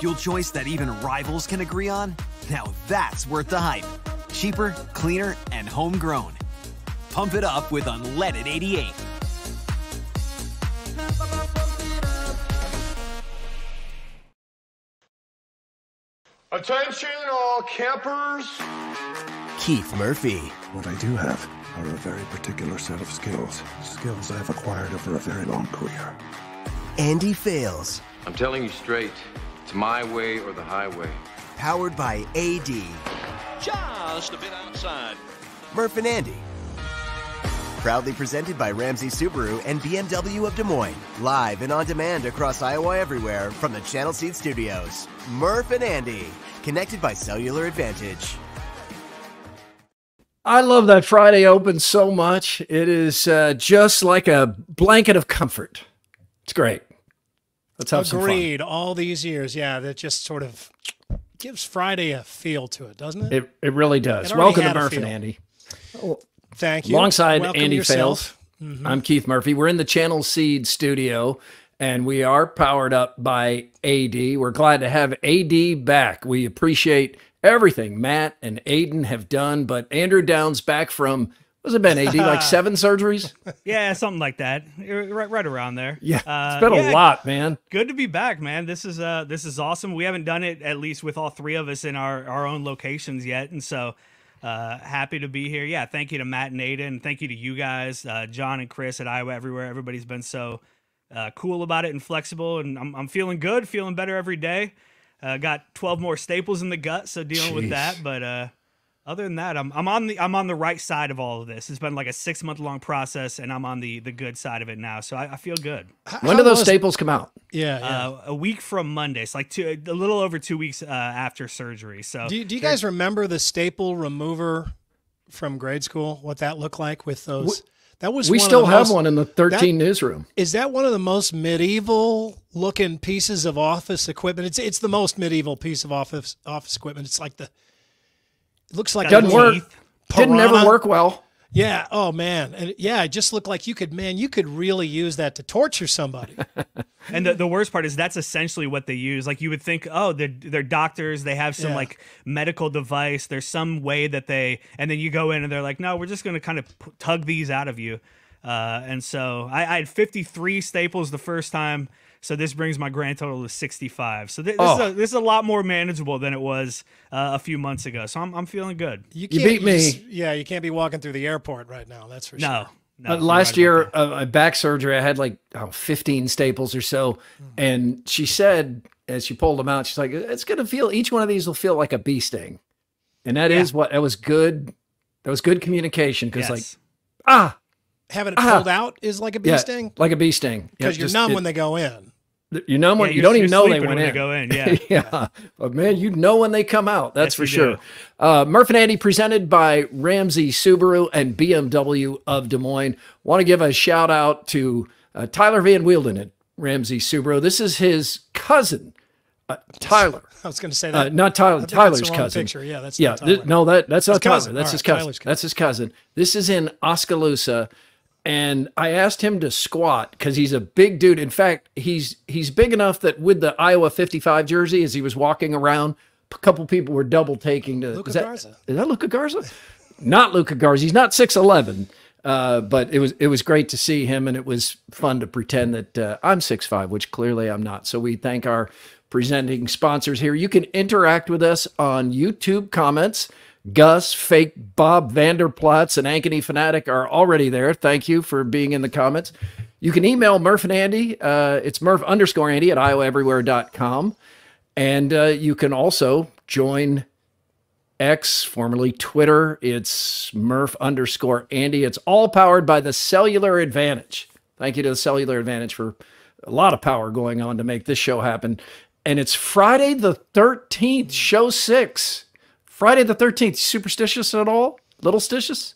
fuel choice that even rivals can agree on? Now that's worth the hype. Cheaper, cleaner, and homegrown. Pump it up with unleaded 88. Attention all campers. Keith Murphy. What I do have are a very particular set of skills. Skills I've acquired over a very long career. Andy Fales. I'm telling you straight, it's my way or the highway. Powered by AD. Just a bit outside. Murph and Andy. Proudly presented by 𝗀𝗙𝗋 Subaru and BMW of Des Moines. Live and on demand across Iowa everywhere from the Channel Seed Studios. Murph and Andy. Connected by cellular advantage. I love that Friday Open so much. It is just like a blanket of comfort. It's great. Let's have some fun. Agreed. All these years, yeah, that just sort of gives Friday a feel to it, doesn't it? It really does. It already Welcome to had a Murph and feel. Andy. Thank you. Alongside Welcome Andy yourself. Fales, I'm Keith Murphy. We're in the Channel Seed studio, and we are powered up by AD. We're glad to have AD back. We appreciate everything Matt and Aiden have done, but Andrew Downs back from, what's it been, AD, like 7 surgeries? Yeah, something like that. Right around there. Yeah, it's been a lot, man. Good to be back, man. This is awesome. We haven't done it, at least with all 3 of us in our own locations yet, and so happy to be here. Yeah, thank you to Matt and Aiden. Thank you to you guys, John and Chris at Iowa Everywhere. Everybody's been so cool about it and flexible, and I'm feeling good, feeling better every day. Got 12 more staples in the gut, so dealing with that. But other than that, I'm on the right side of all of this. It's been like a 6-month-long process, and I'm on the good side of it now. So I feel good. When do those staples come out? Yeah. A week from Monday. It's like a little over 2 weeks after surgery. So Do you guys remember the staple remover from grade school? What that looked like with those? That was we still have one in the 13 newsroom. Is that one of the most medieval looking pieces of office equipment? It's the most medieval piece of office equipment. It's like it looks like doesn't work. Didn't ever work well. Yeah. Oh man. And yeah, it just looked like you could really use that to torture somebody. And the worst part is that's essentially what they use. Like you would think, oh, they're doctors. They have some like medical device. There's some way that and then you go in and they're like, no, we're just going to kind of tug these out of you. And so I had 53 staples the first time. So this brings my grand total to 65. So this is a lot more manageable than it was a few months ago. So I'm feeling good. You beat me. You can't be walking through the airport right now. That's for sure. No, last year, back surgery, I had like 15 staples or so. And she said, as she pulled them out, she's like, it's going to feel, each one of these will feel like a bee sting. And that was good. That was good communication. Cause having it pulled out is like a bee sting? Like a bee sting. Because you're numb when they go in. You know when you don't even know they went in. They go in, yeah. Yeah. But man, you know when they come out. That's for sure. Murph and Andy presented by 𝗀𝗙𝗋 Subaru and BMW of Des Moines. Want to give a shout out to Tyler Van Wielden at 𝗀𝗙𝗋 Subaru. This is his cousin, Tyler. I was going to say that. Not Tyler. Tyler's cousin. Picture. Yeah, that's not Tyler. That's not Tyler. That's right, his cousin. Tyler's cousin. That's his cousin. This is in Oskaloosa. And I asked him to squat because he's a big dude. In fact, he's big enough that with the Iowa 55 jersey, as he was walking around, a couple people were double taking to Luka Garza. Is that Luka Garza? Not Luka Garza. He's not 6'11", but it was great to see him, and it was fun to pretend that I'm 6'5", which clearly I'm not. So we thank our presenting sponsors here. You can interact with us on YouTube comments. Gus, Fake Bob Vanderplatz, and Ankeny Fanatic are already there. Thank you for being in the comments. You can email Murph and Andy. It's Murph_Andy at iowaeverywhere.com. And you can also join X, formerly Twitter. It's Murph_Andy. It's all powered by the Cellular Advantage. Thank you to the Cellular Advantage for a lot of power going on to make this show happen. And it's Friday the 13th, show 6. Friday the 13th, superstitious at all? Little stitious?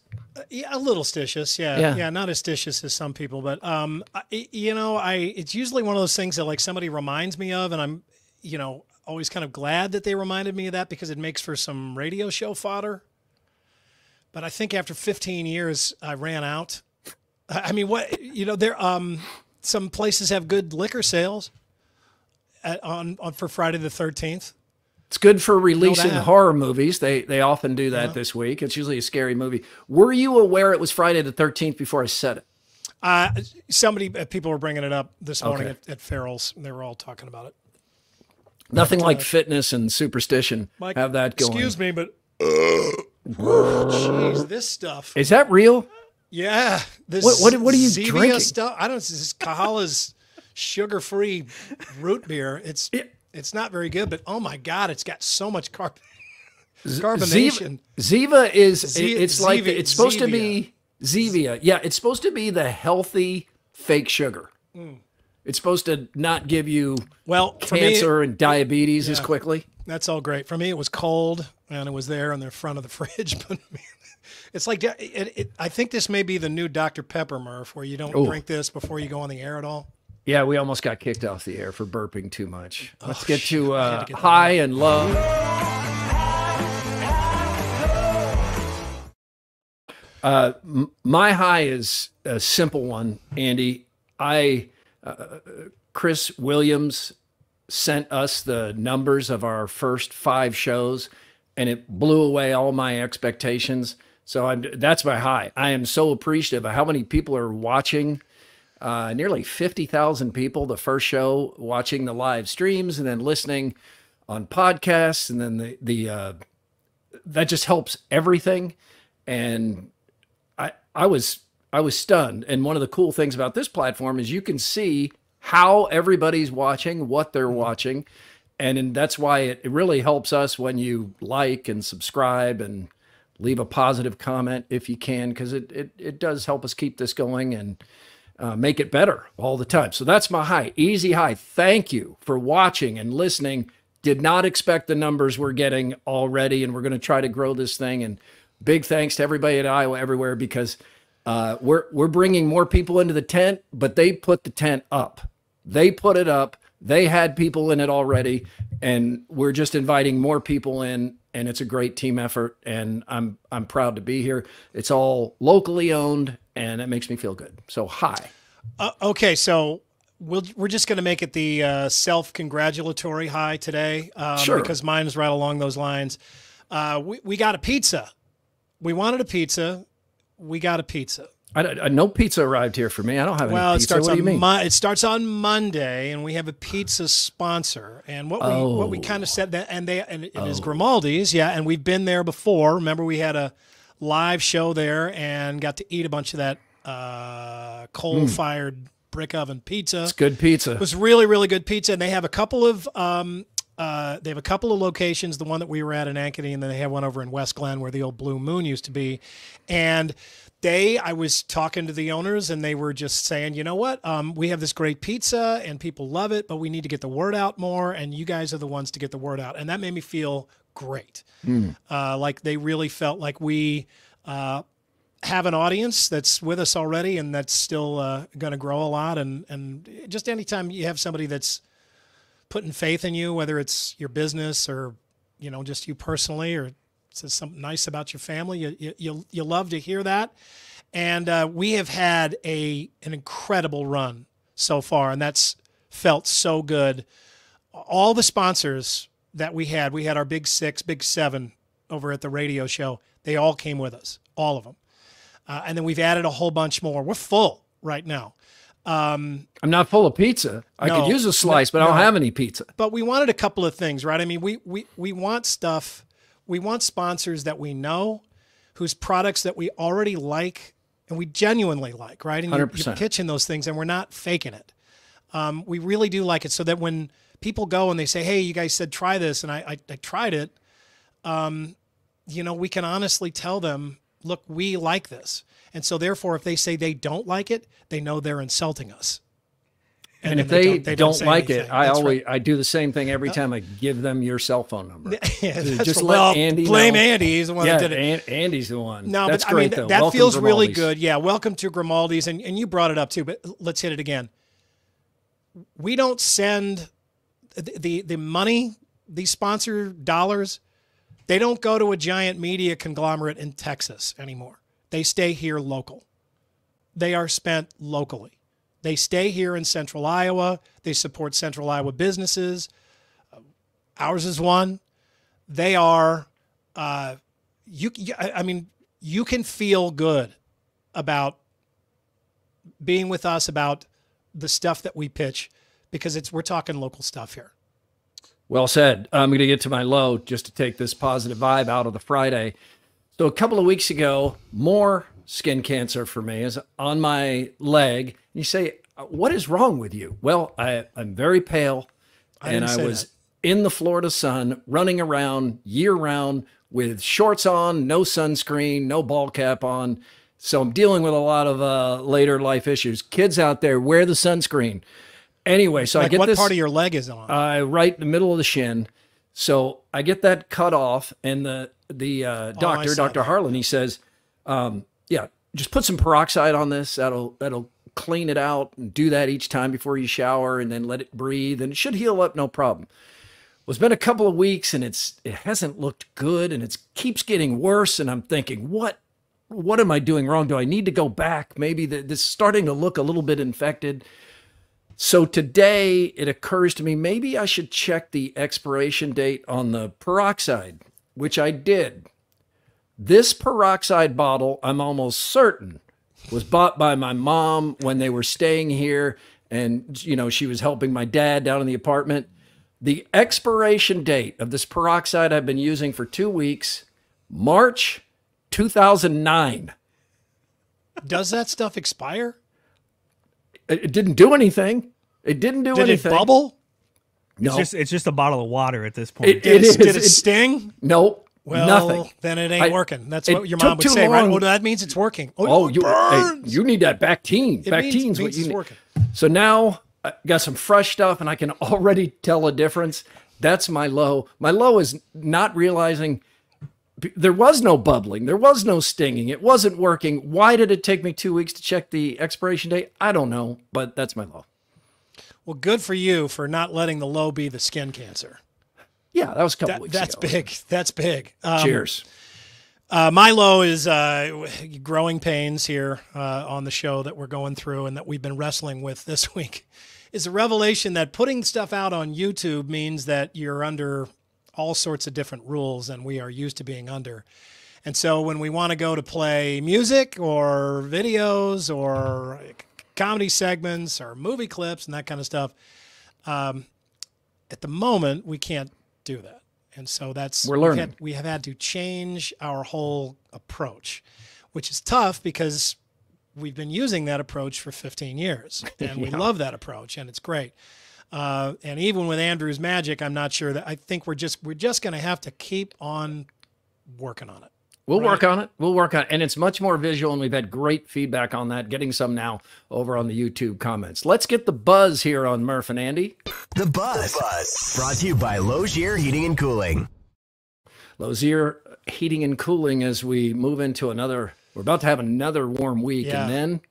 Yeah, a little stitious. Yeah, not as stitious as some people, but it's usually one of those things that like somebody reminds me of, and I'm, always kind of glad that they reminded me of that because it makes for some radio show fodder. But I think after 15 years, I ran out. I mean, some places have good liquor sales. for Friday the 13th. It's good for releasing horror movies. They often do that this week. It's usually a scary movie. Were you aware it was Friday the 13th before I said it? People were bringing it up this morning at Farrell's. They were all talking about it. Nothing like fitness and superstition have that going. Excuse me, but jeez, this stuff. Is that real? Yeah. This what are you Zevia drinking? Stuff. I don't know. This is 𝗀𝗃𝗏's sugar-free root beer. It's not very good, but oh my God, it's got so much carbonation. Zeva is it's supposed to be Zevia. Yeah, it's supposed to be the healthy fake sugar. It's supposed to not give you cancer and diabetes as quickly. That's all great. For me, it was cold, and it was there in the front of the fridge. But it's like I think this may be the new Dr. Pepper, Murph, where you don't drink this before you go on the air at all. Yeah, we almost got kicked off the air for burping too much. Let's get to high and low. My high is a simple one, Andy. Chris Williams sent us the numbers of our first 5 shows, and it blew away all my expectations. So that's my high. I am so appreciative of how many people are watching. Nearly 50,000 people the first show, watching the live streams and then listening on podcasts, and then that just helps everything. And I was stunned. And one of the cool things about this platform is you can see how everybody's watching, what they're watching. And that's why it really helps us when you like and subscribe and leave a positive comment if you can, because it does help us keep this going and make it better all the time. So that's my high, easy high. Thank you for watching and listening. Did not expect the numbers we're getting already, and we're going to try to grow this thing. And big thanks to everybody at Iowa Everywhere, because we're bringing more people into the tent, but they put the tent up. They put it up. They had people in it already, and we're just inviting more people in, and it's a great team effort, and I'm proud to be here. It's all locally owned, and it makes me feel good. So hi. Okay, so we're just going to make it the self-congratulatory high today, sure, because mine is right along those lines. We got a pizza. We wanted a pizza. We got a pizza. No pizza arrived here for me. I don't have any pizza. What do you mean? It starts on Monday, and we have a pizza sponsor. And what we kind of said that, and it is 𝗀𝗏𝗏𝗏𝗏, yeah. And we've been there before. Remember, we had a live show there and got to eat a bunch of that coal-fired brick oven pizza. It's good pizza. It was really, really good pizza. And they have a couple of locations. The one that we were at in Ankeny, and then they have one over in West Glen where the old Blue Moon used to be. And I was talking to the owners, and they were just saying, you know what, we have this great pizza and people love it, but we need to get the word out more, and you guys are the ones to get the word out. And that made me feel great. Like they really felt like we have an audience that's with us already, and that's still going to grow a lot. And just anytime you have somebody that's putting faith in you, whether it's your business or, just you personally, or says something nice about your family, you love to hear that. And we have had an incredible run so far, and that's felt so good. All the sponsors that we had our Big 6, Big 7 over at the radio show, they all came with us, all of them. And then we've added a whole bunch more. We're full right now. I'm not full of pizza. I could use a slice, but I don't have any pizza. But we wanted a couple of things, right? I mean, we want stuff. We want sponsors that we know, whose products that we already like and we genuinely like, right? And you're pitching those things, and we're not faking it. We really do like it, so that when people go and they say, hey, you guys said try this, and I tried it, we can honestly tell them, look, we like this. And so therefore, if they say they don't like it, they know they're insulting us. And if they don't like it, I do the same thing every time I give them your cell phone number. Just let Andy blame know. Andy. He's the one that did it. Andy's the one. No, that's but great, though. That feels really good. Yeah, welcome to 𝗀𝗏𝗏𝗏𝗏's. And you brought it up too, but let's hit it again. We don't send the money, these sponsor dollars, they don't go to a giant media conglomerate in Texas anymore. They stay here local. They are spent locally. They stay here in Central Iowa. They support Central Iowa businesses. Ours is one. They are, I mean, you can feel good about being with us, about the stuff that we pitch, because we're talking local stuff here. Well said. I'm going to get to my low just to take this positive vibe out of the Friday. So a couple of weeks ago, more skin cancer for me is on my leg. You say, what is wrong with you? Well, I'm very pale, and I was in the Florida sun, running around year-round with shorts on, no sunscreen, no ball cap on. So I'm dealing with a lot of later life issues. Kids out there, wear the sunscreen. Anyway, so I get what this. What part of your leg is on? Right in the middle of the shin. So I get that cut off, and the doctor, Dr. Harlan, he says, yeah, just put some peroxide on this. That'll clean it out, and do that each time before you shower, and then let it breathe, and it should heal up, no problem. Well, it's been a couple of weeks, and it hasn't looked good, and it keeps getting worse, and I'm thinking, what am I doing wrong? Do I need to go back? Maybe this is starting to look a little bit infected. So today it occurs to me, maybe I should check the expiration date on the peroxide, which I did. This peroxide bottle, I'm almost certain, was bought by my mom when they were staying here, and she was helping my dad down in the apartment. The expiration date of this peroxide I've been using for 2 weeks, March 2009. Does that stuff expire? It didn't do anything. It didn't do anything. Did it bubble? No. It's just a bottle of water at this point. It is. Did it sting? No. Well, nothing. Then it ain't working. That's what your mom would say, right? Well, that means it's working. You need that Bactine. Bactine's what you need. Working. So now I got some fresh stuff, and I can already tell a difference. That's my low. My low is not realizing there was no bubbling. There was no stinging. It wasn't working. Why did it take me 2 weeks to check the expiration date? I don't know, but that's my low. Well, good for you for not letting the low be the skin cancer. Yeah, that was a couple weeks ago. That's big. That's big. Cheers. My low is growing pains here on the show that we're going through and that we've been wrestling with this week. Is a revelation that putting stuff out on YouTube means that you're under all sorts of different rules than we are used to being under. And so when we want to go to play music or videos or comedy segments or movie clips and that kind of stuff, at the moment we can't do that. And so we're learning. We have had to change our whole approach, which is tough because we've been using that approach for 15 years and we love that approach and it's great. And even with Andrew's magic, I'm not sure that I think we're just going to have to keep on working on it. We'll work on it. We'll work on it. And it's much more visual, and we've had great feedback on that, getting some now over on the YouTube comments. Let's get the buzz here on Murph and Andy. The Buzz. Brought to you by 𝗀cie Heating and Cooling. 𝗀cie Heating and Cooling as we move into another, we're about to have another warm week, and then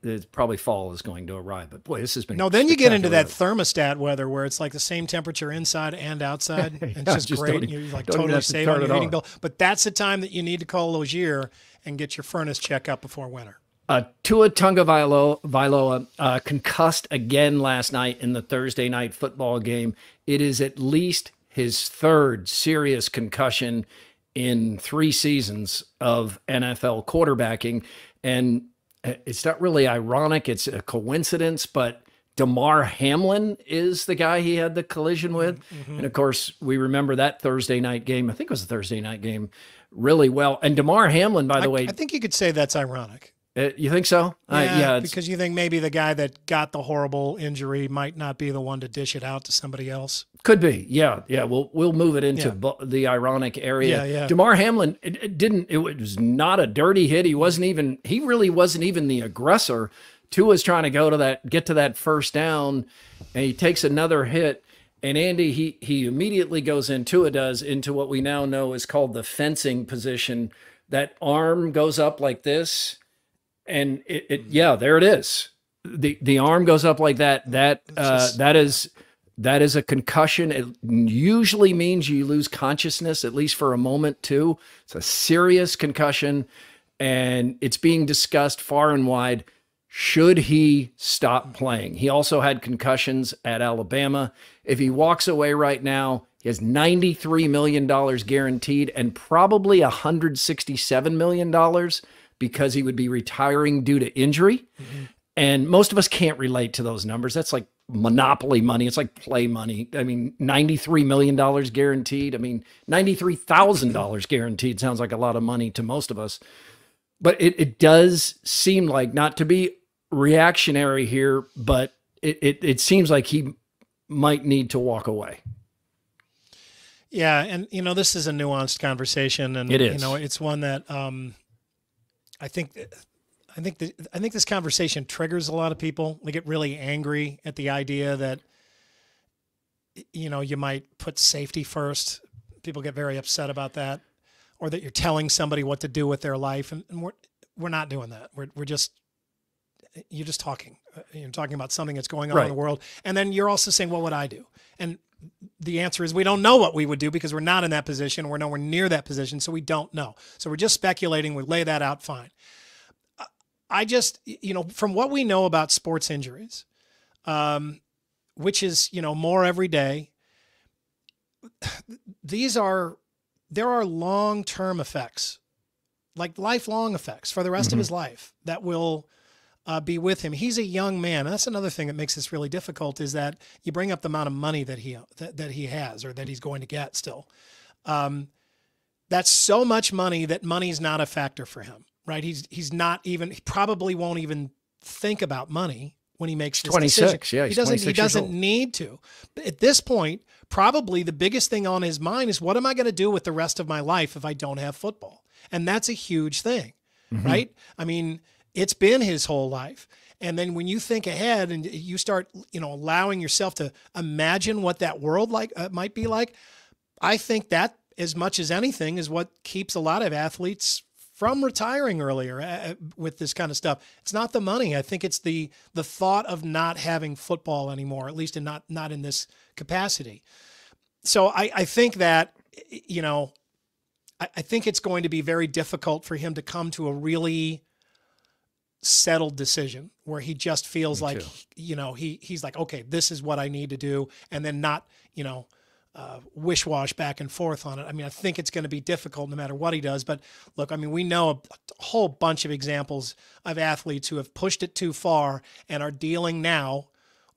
it's probably fall is going to arrive. But boy, this has been then you get into that thermostat weather where it's like the same temperature inside and outside. It's just great. You're like totally safe on your heating bill. But that's the time that you need to call 𝗀cie and get your furnace check up before winter. Tua Tagovailoa concussed again last night in the Thursday night football game. It is at least his third serious concussion in 3 seasons of NFL quarterbacking. And it's not really ironic. It's a coincidence, but Damar Hamlin is the guy he had the collision with. Mm-hmm. And of course, we remember that Thursday night game. I think it was a Thursday night game really well. And Damar Hamlin, by the way. I think you could say that's ironic. You think so? Yeah, because you think maybe the guy that got the horrible injury might not be the one to dish it out to somebody else. Could be. Yeah. We'll move it into the ironic area. Yeah. Damar Hamlin, it was not a dirty hit. He really wasn't even the aggressor. Tua's trying to get to that first down, and he takes another hit. And Andy, he immediately goes Tua does into what we now know is called the fencing position. That arm goes up like this. And there it is. The arm goes up like that. That is a concussion. It usually means you lose consciousness, at least for a moment too. It's a serious concussion, and it's being discussed far and wide. should he stop playing? He also had concussions at Alabama. If he walks away right now, he has $93 million guaranteed and probably $167 million because he would be retiring due to injury. Mm-hmm. And most of us can't relate to those numbers. That's like monopoly money. It's like play money. I mean, $93 million guaranteed. I mean, $93,000 guaranteed sounds like a lot of money to most of us. But it does seem like, not to be reactionary here, but it seems like he might need to walk away. Yeah, and this is a nuanced conversation, and it is. It's one that I think this conversation triggers a lot of people. They get really angry at the idea that you might put safety first. People get very upset about that, or that you're telling somebody what to do with their life, and we're not doing that. You're just talking. You're talking about something that's going on in the world, and then you're also saying, "What would I do?" And the answer is we don't know what we would do because we're not in that position. We're nowhere near that position, so we don't know. So we're just speculating. We lay that out fine. I just, from what we know about sports injuries, which is, more every day, there are long-term effects, like lifelong effects for the rest of his life that will be with him. He's a young man. That's another thing that makes this really difficult, is that you bring up the amount of money that he has, or that he's going to get still. That's so much money that money's not a factor for him, right? He probably won't even think about money when he makes this 26. decision. Yeah, he doesn't need to. But at this point, probably the biggest thing on his mind is, what am I going to do with the rest of my life if I don't have football? And that's a huge thing, right? I mean, it's been his whole life. And then when you think ahead and you start, allowing yourself to imagine what that world might be like, I think that, as much as anything, is what keeps a lot of athletes from retiring earlier with this kind of stuff. It's not the money. I think it's the thought of not having football anymore, at least not in this capacity. So I think that, I think it's going to be very difficult for him to come to a really settled decision where he just feels like, he's like, okay, this is what I need to do. And then not, wish-wash back and forth on it. I mean, I think it's going to be difficult no matter what he does. But look, I mean, we know a whole bunch of examples of athletes who have pushed it too far and are dealing now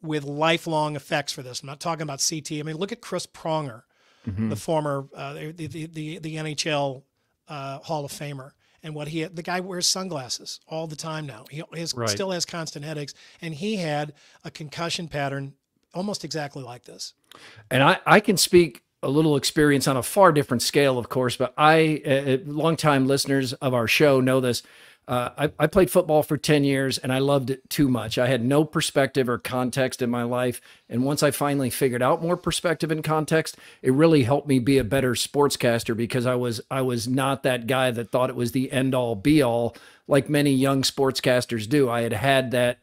with lifelong effects for this. I'm not talking about CT. I mean, look at Chris Pronger, the former, the NHL Hall of Famer. And the guy wears sunglasses all the time now. He still has constant headaches, and he had a concussion pattern almost exactly like this. And I can speak a little experience on a far different scale, of course, but longtime listeners of our show know this. I played football for 10 years, and I loved it too much. I had no perspective or context in my life. And once I finally figured out more perspective and context, it really helped me be a better sportscaster, because I was not that guy that thought it was the end all be all like many young sportscasters do. I had that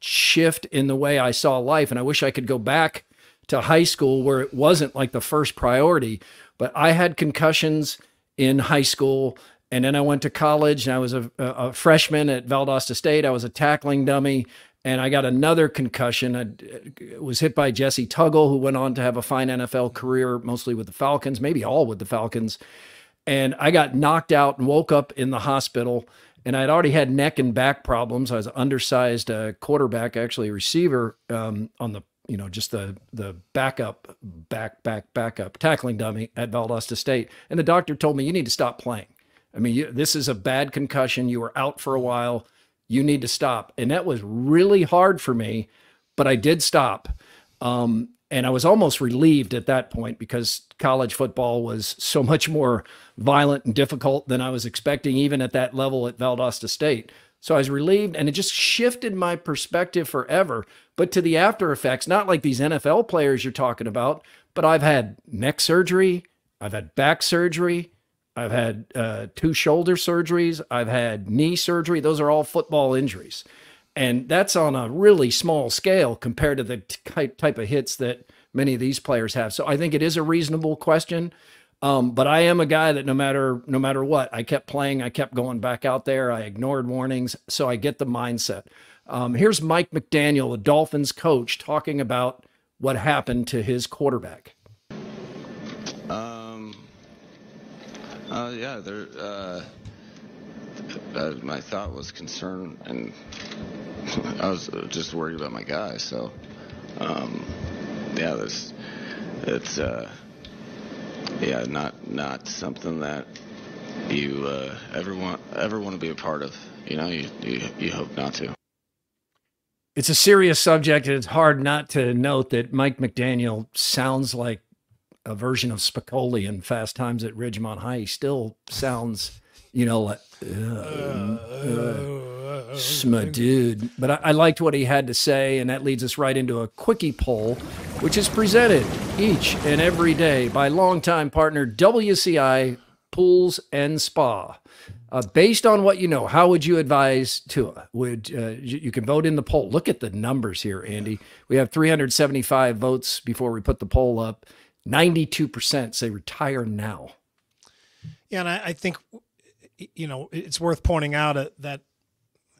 shift in the way I saw life, and I wish I could go back to high school where it wasn't like the first priority. But I had concussions in high school, and then I went to college, and I was a freshman at Valdosta State. I was a tackling dummy, and I got another concussion. I was hit by 𝗀esse 𝗙𝗃𝗍, who went on to have a fine NFL career, mostly with the Falcons, maybe all with the Falcons. And I got knocked out and woke up in the hospital, and I'd already had neck and back problems. I was an undersized quarterback, actually a receiver, on the, just the backup tackling dummy at Valdosta State. And the doctor told me, you need to stop playing. I mean, this is a bad concussion. You were out for a while. You need to stop. And that was really hard for me, but I did stop. And I was almost relieved at that point, because college football was so much more violent and difficult than I was expecting, even at that level at Valdosta State. So I was relieved, and it just shifted my perspective forever. But to the after effects, not like these NFL players you're talking about, but I've had neck surgery, I've had back surgery, I've had 2 shoulder surgeries, I've had knee surgery. Those are all football injuries. And that's on a really small scale compared to the type of hits that many of these players have. So I think it is a reasonable question. But I am a guy that no matter what, I kept playing, I kept going back out there, I ignored warnings. So I get the mindset. Here's Mike McDaniel, the Dolphins coach, talking about what happened to his quarterback. Yeah, my thought was concern, and I was just worried about my guy. So, yeah, it's not something that you ever want to be a part of. You know, you hope not to. It's a serious subject, and it's hard not to note that Mike McDaniel sounds like a version of Spicoli in Fast Times at Ridgemont High. He still sounds, you know, like, my dude. But I liked what he had to say, and that leads us right into a quickie poll, which is presented each and every day by longtime partner 𝗀cie Pools and Spa. Based on what you know, how would you advise Tua? You can vote in the poll. Look at the numbers here, Andy. We have 375 votes before we put the poll up. 92% say retire now. Yeah, and I think, you know, it's worth pointing out that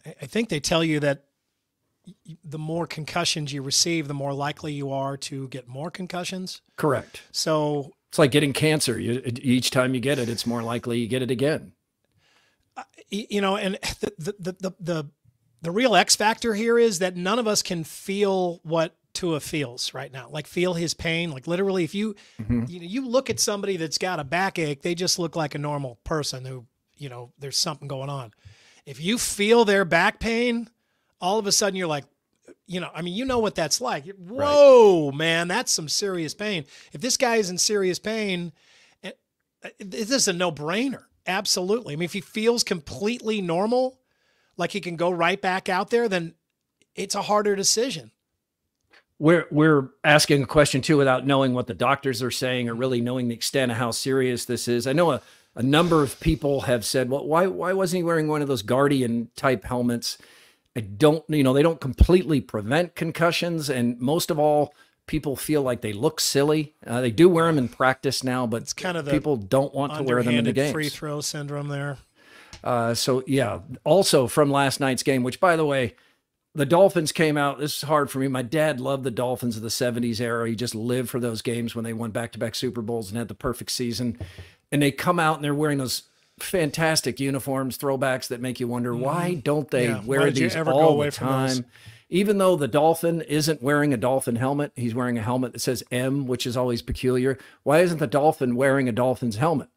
I think they tell you that the more concussions you receive, the more likely you are to get more concussions. Correct. So it's like getting cancer. Each time you get it, it's more likely you get it again. You know, and the real X factor here is that none of us can feel what Tua feels right now. Like feel his pain. Like literally, if you you look at somebody that's got a backache, they just look like a normal person who, you know, there's something going on. If you feel their back pain, all of a sudden you're like, you know, I mean, you know what that's like. Whoa, right. Man, that's some serious pain. If this guy is in serious pain, this is a no-brainer. Absolutely. I mean, if he feels completely normal, like he can go right back out there, then it's a harder decision. We're asking a question too without knowing what the doctors are saying or really knowing the extent of how serious this is. I know a number of people have said, well, why wasn't he wearing one of those Guardian type helmets? I don't, you know, they don't completely prevent concussions. And most of all, people feel like they look silly. They do wear them in practice now, but it's kind of people don't want to wear them in the games. Free throw syndrome there. So yeah, also from last night's game, which by the way, the Dolphins came out. This is hard for me. My dad loved the Dolphins of the 70s era. He just lived for those games when they won back-to-back Super Bowls and had the perfect season. And they come out and they're wearing those fantastic uniforms, throwbacks that make you wonder, why don't they wear these all the time? Even though the Dolphin isn't wearing a Dolphin helmet, he's wearing a helmet that says M, which is always peculiar. Why isn't the Dolphin wearing a Dolphin's helmet?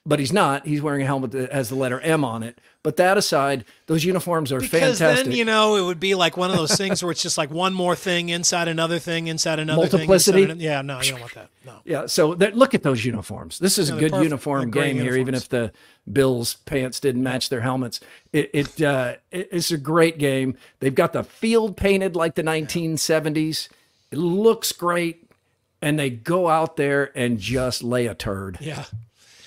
But he's not. He's wearing a helmet that has the letter M on it. But that aside, those uniforms are fantastic. Because then, you know, it would be like one of those things where it's just like one more thing inside another thing, inside another multiplicity. Thing. Yeah, no, you don't want that. No. Yeah, so look at those uniforms. This is a good uniform game here, even if the Bills' pants didn't match their helmets. It's a great game. They've got the field painted like the 1970s. It looks great, and they go out there and just lay a turd. Yeah.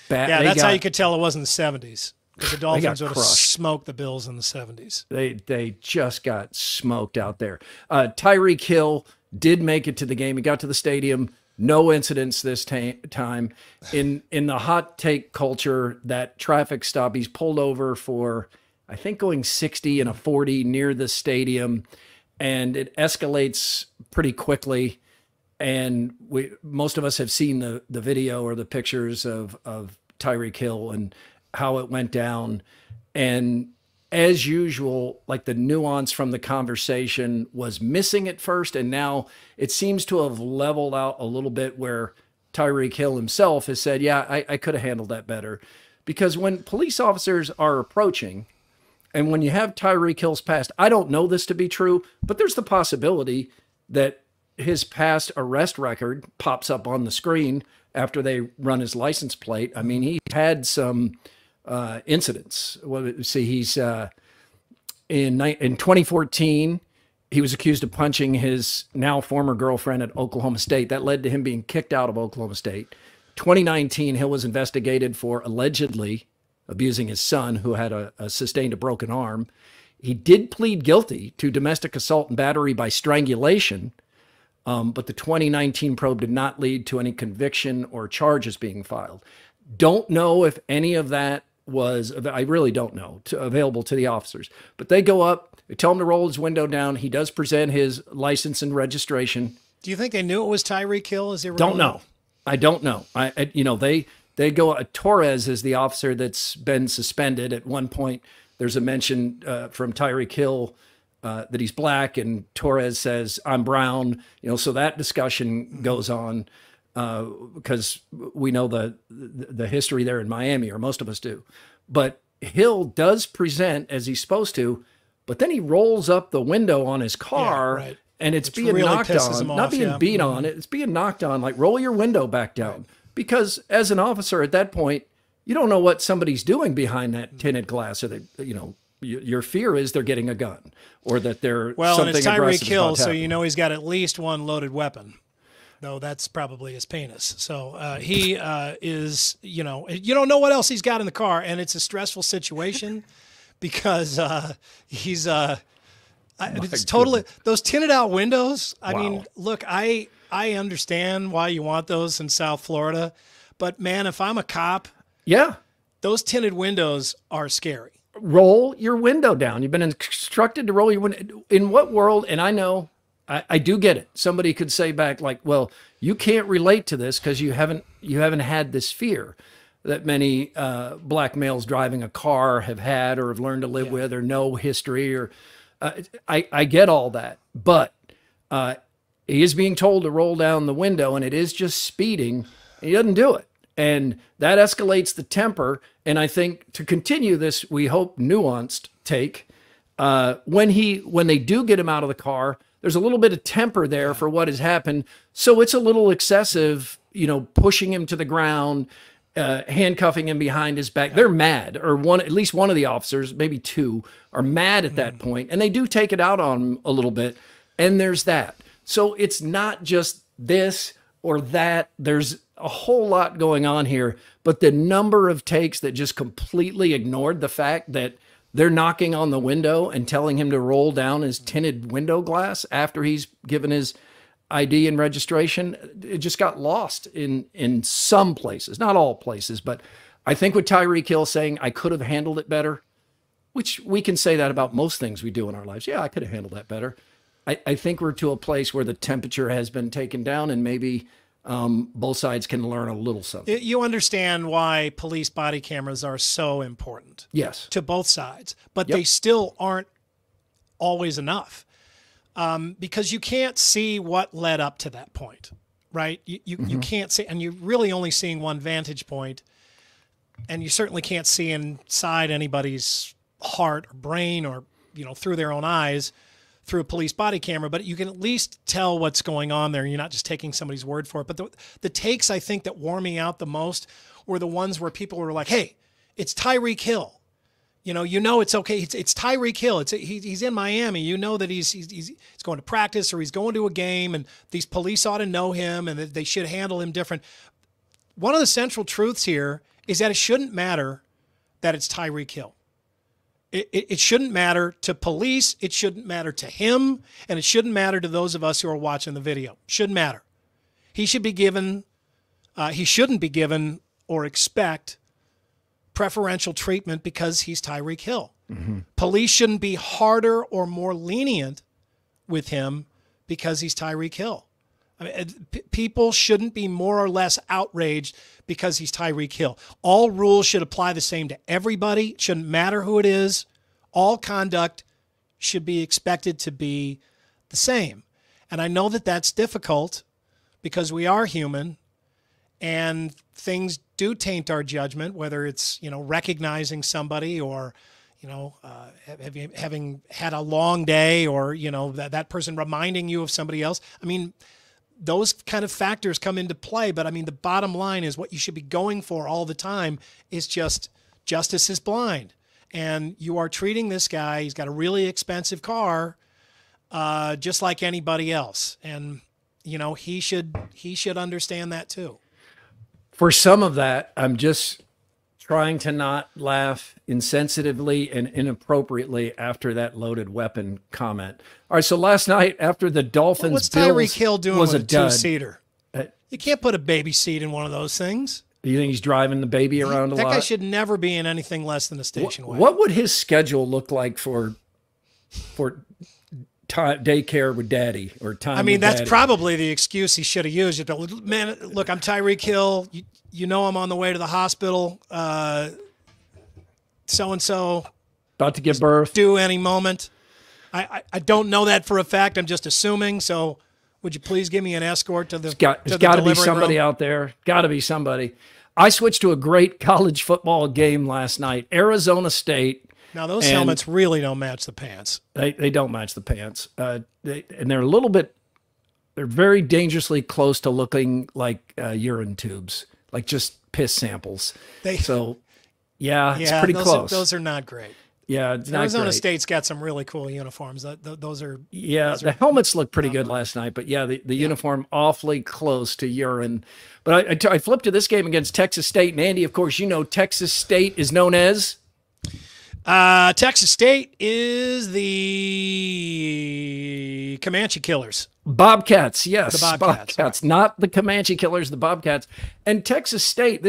That's how you could tell it wasn't the 70s. Because the Dolphins would have smoked the Bills in the 70s. They just got smoked out there. Tyreek Hill did make it to the game. He got to the stadium. No incidents this time. In the hot take culture, that traffic stop, he's pulled over for, I think, going 60 and a 40 near the stadium. And it escalates pretty quickly. And most of us have seen the video or the pictures of Tyreek Hill and how it went down. And as usual, like the nuance from the conversation was missing at first. And now it seems to have leveled out a little bit where Tyreek Hill himself has said, yeah, I could have handled that better. Because when police officers are approaching, and when you have Tyreek Hill's past, I don't know this to be true, but there's the possibility that his past arrest record pops up on the screen after they run his license plate. I mean, he had some incidents. Well, see, he's in 2014, he was accused of punching his now former girlfriend at Oklahoma State. That led to him being kicked out of Oklahoma State. 2019, Hill was investigated for allegedly abusing his son, who had sustained a broken arm. He did plead guilty to domestic assault and battery by strangulation, but the 2019 probe did not lead to any conviction or charges being filed. Don't know if any of that was, I really don't know, available to the officers. But they go up, They tell him to roll his window down. He does present his license and registration. Do you think they knew it was 𝗙𝗃 𝗃 as they were? Don't know. I don't know. They go. Torres is the officer that's been suspended. At one point, there's a mention from 𝗙𝗃 𝗃 that he's black, and Torres says, "I'm brown." So that discussion goes on because we know the history there in Miami, or most of us do. But Hill does present as he's supposed to, but then he rolls up the window on his car. Yeah, right. And it's being really knocked on, not being beat on. It's being knocked on, like roll your window back down. Right. Because as an officer at that point, you don't know what somebody's doing behind that tinted glass. Or that, your fear is they're getting a gun or that they're something and it's @𝗙𝗃 𝗃, so he's got at least one loaded weapon. Though that's probably his penis. So he is, you don't know what else he's got in the car, and it's a stressful situation because he's. It's totally those tinted out windows. I mean, look, I understand why you want those in South Florida, but man, if I'm a cop, those tinted windows are scary. Roll your window down. You've been instructed to roll your window. In what world? And I know, I do get it. Somebody could say back like, well, you can't relate to this because you haven't had this fear that many black males driving a car have had or have learned to live with or know history or. I get all that, but he is being told to roll down the window, and it is just speeding, and he doesn't do it. And that escalates the temper. And I think to continue this, we hope, nuanced take, when they do get him out of the car, there's a little bit of temper there for what has happened. So it's a little excessive, pushing him to the ground, handcuffing him behind his back. They're mad, or at least one of the officers, maybe two, are mad at that point, and they do take it out on him a little bit. And there's that. So it's not just this or that. There's a whole lot going on here, but the number of takes that just completely ignored the fact that they're knocking on the window and telling him to roll down his tinted window glass after he's given his ID and registration, it just got lost in some places, not all places. But I think with 𝗙𝗃 𝗃 saying, I could have handled it better, which we can say that about most things we do in our lives. Yeah, I could have handled that better. I think we're to a place where the temperature has been taken down, and maybe both sides can learn a little something. You understand why police body cameras are so important. Yes. To both sides, but they still aren't always enough. Because you can't see what led up to that point, right? You can't see, and you're really only seeing one vantage point, and you certainly can't see inside anybody's heart or brain or, through their own eyes through a police body camera, but you can at least tell what's going on there. You're not just taking somebody's word for it. But the takes, I think, that wore me out the most were the ones where people were like, hey, it's 𝗙𝗃 𝗃. It's okay. It's 𝗙𝗃 𝗃. He's in Miami. You know that he's going to practice or he's going to a game, and these police ought to know him and that they should handle him different. One of the central truths here is that it shouldn't matter that it's 𝗙𝗃 𝗃. It shouldn't matter to police. It shouldn't matter to him, and it shouldn't matter to those of us who are watching the video. Shouldn't matter. He should be given. He shouldn't be given or expect preferential treatment because he's 𝗙𝗃 𝗃. Mm-hmm. Police shouldn't be harder or more lenient with him because he's 𝗙𝗃 𝗃. I mean, people shouldn't be more or less outraged because he's 𝗙𝗃 𝗃. All rules should apply the same to everybody. It shouldn't matter who it is. All conduct should be expected to be the same. And I know that that's difficult because we are human and things do taint our judgment, whether it's, recognizing somebody or, having had a long day or, that person reminding you of somebody else. I mean, those kind of factors come into play. But I mean, the bottom line is what you should be going for all the time is just justice is blind. And you are treating this guy, he's got a really expensive car, just like anybody else. And, he should understand that too. For some of that, I'm just trying to not laugh insensitively and inappropriately after that loaded weapon comment. All right, so last night after the Dolphins, what's Bills 𝗙𝗃 𝗃 doing was with a a dud. two-seater? You can't put a baby seat in one of those things. You think he's driving the baby around a lot? That guy should never be in anything less than a station wagon. What would his schedule look like for for daycare with daddy or time. I mean, with that's daddy. probably the excuse he should have used. Man, look, I'm Tyreek Hill. You know I'm on the way to the hospital. So-and-so. About to give birth. Due any moment. I don't know that for a fact. I'm just assuming. So would you please give me an escort to the There's got to be somebody out there. Got to be somebody. I switched to a great college football game last night. Arizona State. Now, those helmets really don't match the pants. They don't match the pants. And they're a little bit, they're very dangerously close to looking like urine tubes, like just piss samples. It's pretty close. Those are not great. Yeah, it's not Arizona great. State's got some really cool uniforms. Those are. Yeah, the helmets look pretty good last night, but the uniform awfully close to urine. But I flipped to this game against Texas State, and Andy, of course, you know Texas State is known as. Texas State is the Comanche Killers. Bobcats, yes. The Bobcats. Right. Not the Comanche Killers, the Bobcats. And Texas State,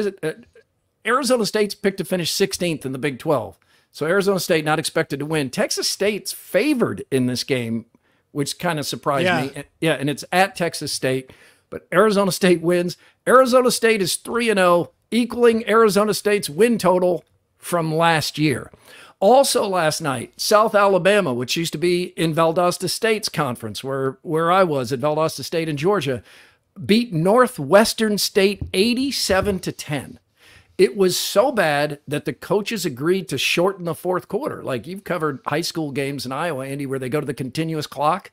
Arizona State's picked to finish 16th in the Big 12. So Arizona State not expected to win. Texas State's favored in this game, which kind of surprised me. Yeah, and it's at Texas State. But Arizona State wins. Arizona State is 3-0, equaling Arizona State's win total from last year. Also last night, South Alabama, which used to be in Valdosta State's conference, where I was at Valdosta State in Georgia, beat Northwestern State 87-10. It was so bad that the coaches agreed to shorten the fourth quarter. Like, you've covered high school games in Iowa, Andy, where they go to the continuous clock.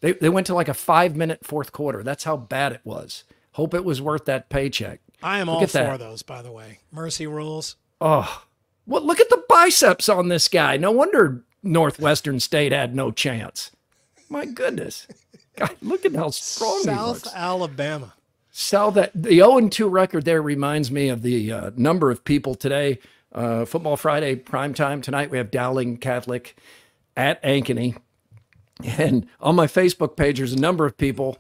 They went to like a 5-minute fourth quarter. That's how bad it was. Hope it was worth that paycheck. I am all for those, by the way. Mercy rules. Oh, well, look at the biceps on this guy. No wonder Northwestern State had no chance. My goodness. God, look at how strong he looks. South Alabama. The 0-2 record there reminds me of the number of people today. Football Friday primetime tonight. We have Dowling Catholic at Ankeny. And on my Facebook page, there's a number of people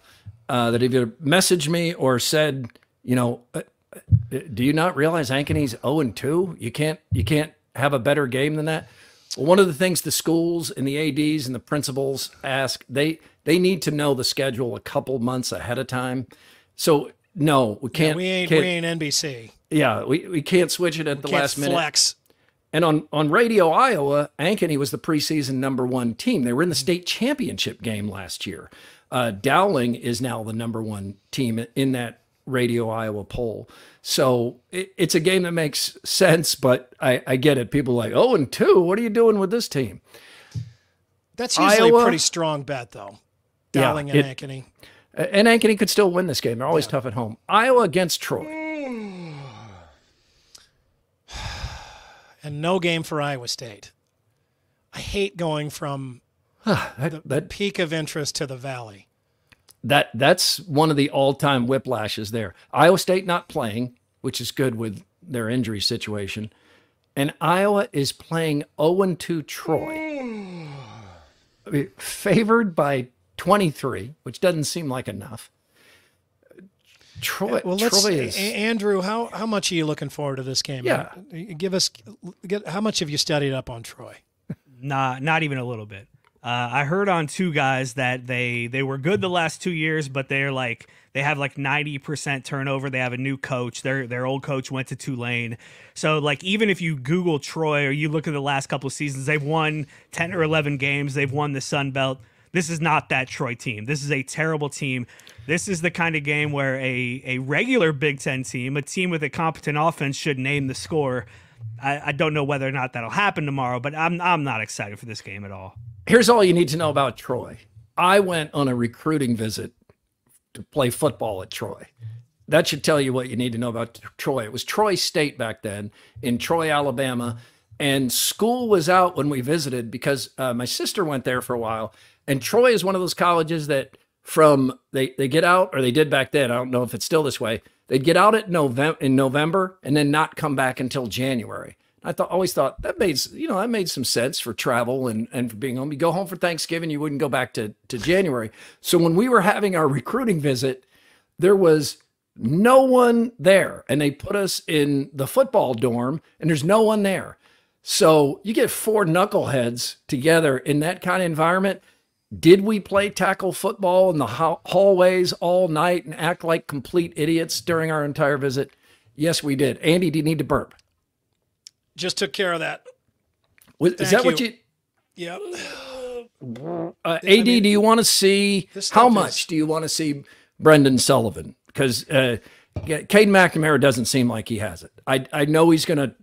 that either messaged me or said, do you not realize Ankeny's 0-2? You can't have a better game than that. Well, one of the things the schools and the ADs and the principals ask, they need to know the schedule a couple months ahead of time. So no, we can't. We ain't NBC. Yeah, we can't switch it at the last minute. Flex. And on Radio Iowa, Ankeny was the preseason #1 team. They were in the state championship game last year. Dowling is now the #1 team in that Radio Iowa poll. So it's a game that makes sense, but I get it. People are like, 0-2, what are you doing with this team? That's usually a pretty strong bet, though. Dowling and Ankeny. And Ankeny could still win this game. They're always tough at home. Iowa against Troy. And no game for Iowa State. I hate going from the peak of interest to the valley. That's one of the all-time whiplashes there. Iowa State not playing, which is good with their injury situation. And Iowa is playing 0-2 Troy. I mean, favored by 23, which doesn't seem like enough. Troy is... Andrew, how much are you looking forward to this game? Yeah. How much have you studied up on Troy? Not even a little bit. I heard on two guys that they were good the last 2 years, but they have like 90% turnover. They have a new coach. Their old coach went to Tulane. So like, even if you Google Troy or you look at the last couple of seasons, they've won 10 or 11 games. They've won the Sun Belt. This is not that Troy team. This is a terrible team. This is the kind of game where a regular Big Ten team, a team with a competent offense, should name the score. I don't know whether or not that'll happen tomorrow, but I'm not excited for this game at all. Here's all you need to know about Troy. I went on a recruiting visit to play football at Troy. That should tell you what you need to know about Troy. It was Troy State back then in Troy, Alabama, and school was out when we visited because my sister went there for a while. And Troy is one of those colleges that they get out, or they did back then, I don't know if it's still this way, they'd get out in November and then not come back until January. I always thought that made some sense for travel and for being home. You go home for Thanksgiving, you wouldn't go back to January. So when we were having our recruiting visit, there was no one there. And they put us in the football dorm and there's no one there. So you get 4 knuckleheads together in that kind of environment. Did we play tackle football in the hallways all night and act like complete idiots during our entire visit? Yes, we did. Andy, do you need to burp? Just took care of that. Is that what you? Yep. AD, do you want to see how much do you want to see Brendan Sullivan? Because Caden McNamara doesn't seem like he has it. I know he's gonna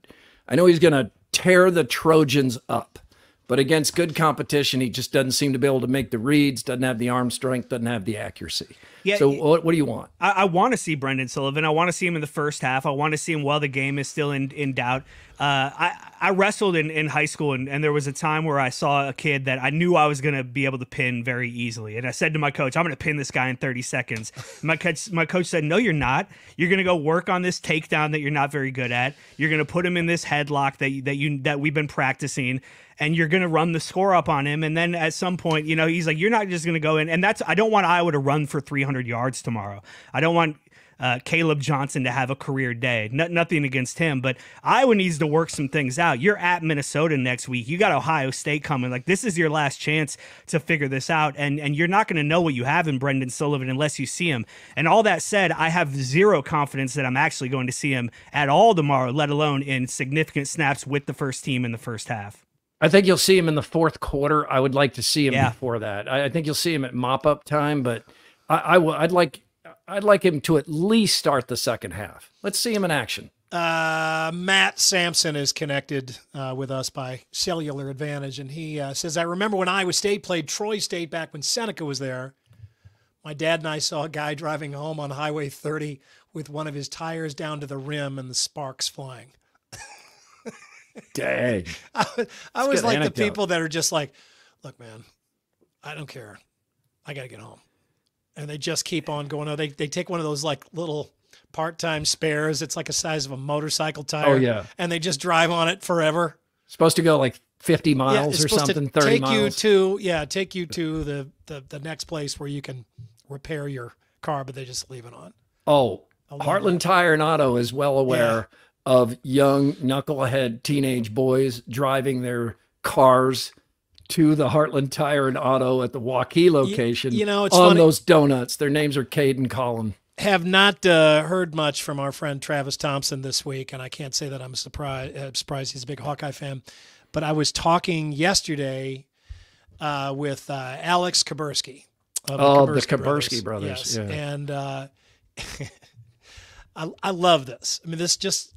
tear the Trojans up, but against good competition, he just doesn't seem to be able to make the reads. Doesn't have the arm strength. Doesn't have the accuracy. Yeah. So what do you want? I want to see Brendan Sullivan. I want to see him in the first half. I want to see him while the game is still in doubt. I wrestled in high school, and there was a time where I saw a kid that I knew I was going to be able to pin very easily. And I said to my coach, I'm going to pin this guy in 30 seconds. My coach said, no, you're not. You're going to go work on this takedown that you're not very good at. You're going to put him in this headlock that we've been practicing, and you're going to run the score up on him. And then at some point, he's like, you're not just going to go in. And I don't want Iowa to run for 300 yards tomorrow. I don't want Caleb Johnson to have a career day. Nothing against him, but Iowa needs to work some things out. You're at Minnesota next week. You got Ohio State coming. Like, this is your last chance to figure this out, and you're not going to know what you have in Brendan Sullivan unless you see him. And all that said, I have zero confidence that I'm actually going to see him at all tomorrow, let alone in significant snaps with the first team in the first half. I think you'll see him in the fourth quarter. I would like to see him before that. I think you'll see him at mop-up time, but I'd like him to at least start the second half. Let's see him in action. Matt Sampson is connected with us by cellular advantage, and he says, I remember when Iowa State played Troy State back when Seneca was there. My dad and I saw a guy driving home on Highway 30 with one of his tires down to the rim and the sparks flying. Dang. I was like the people that are just like, look, man, I don't care. I got to get home. And they just keep on going. They take one of those like little part-time spares. It's like a size of a motorcycle tire. Oh, yeah. And they just drive on it forever. Supposed to go like 50 miles or something, 30 miles. Take you to the next place where you can repair your car, but they just leave it on. Oh, Heartland Tire and Auto is well aware of young knucklehead teenage boys driving their cars to the Heartland Tire and Auto at the Waukee location it's on funny. Those donuts. Their names are Cade and Colin. Have not heard much from our friend Travis Thompson this week, and I can't say that I'm surprised. He's a big Hawkeye fan. But I was talking yesterday with Alex 𝗙𝗃𝗏 of the 𝗙𝗃𝗏 brothers. Yes. Yeah. And I love this. I mean, this just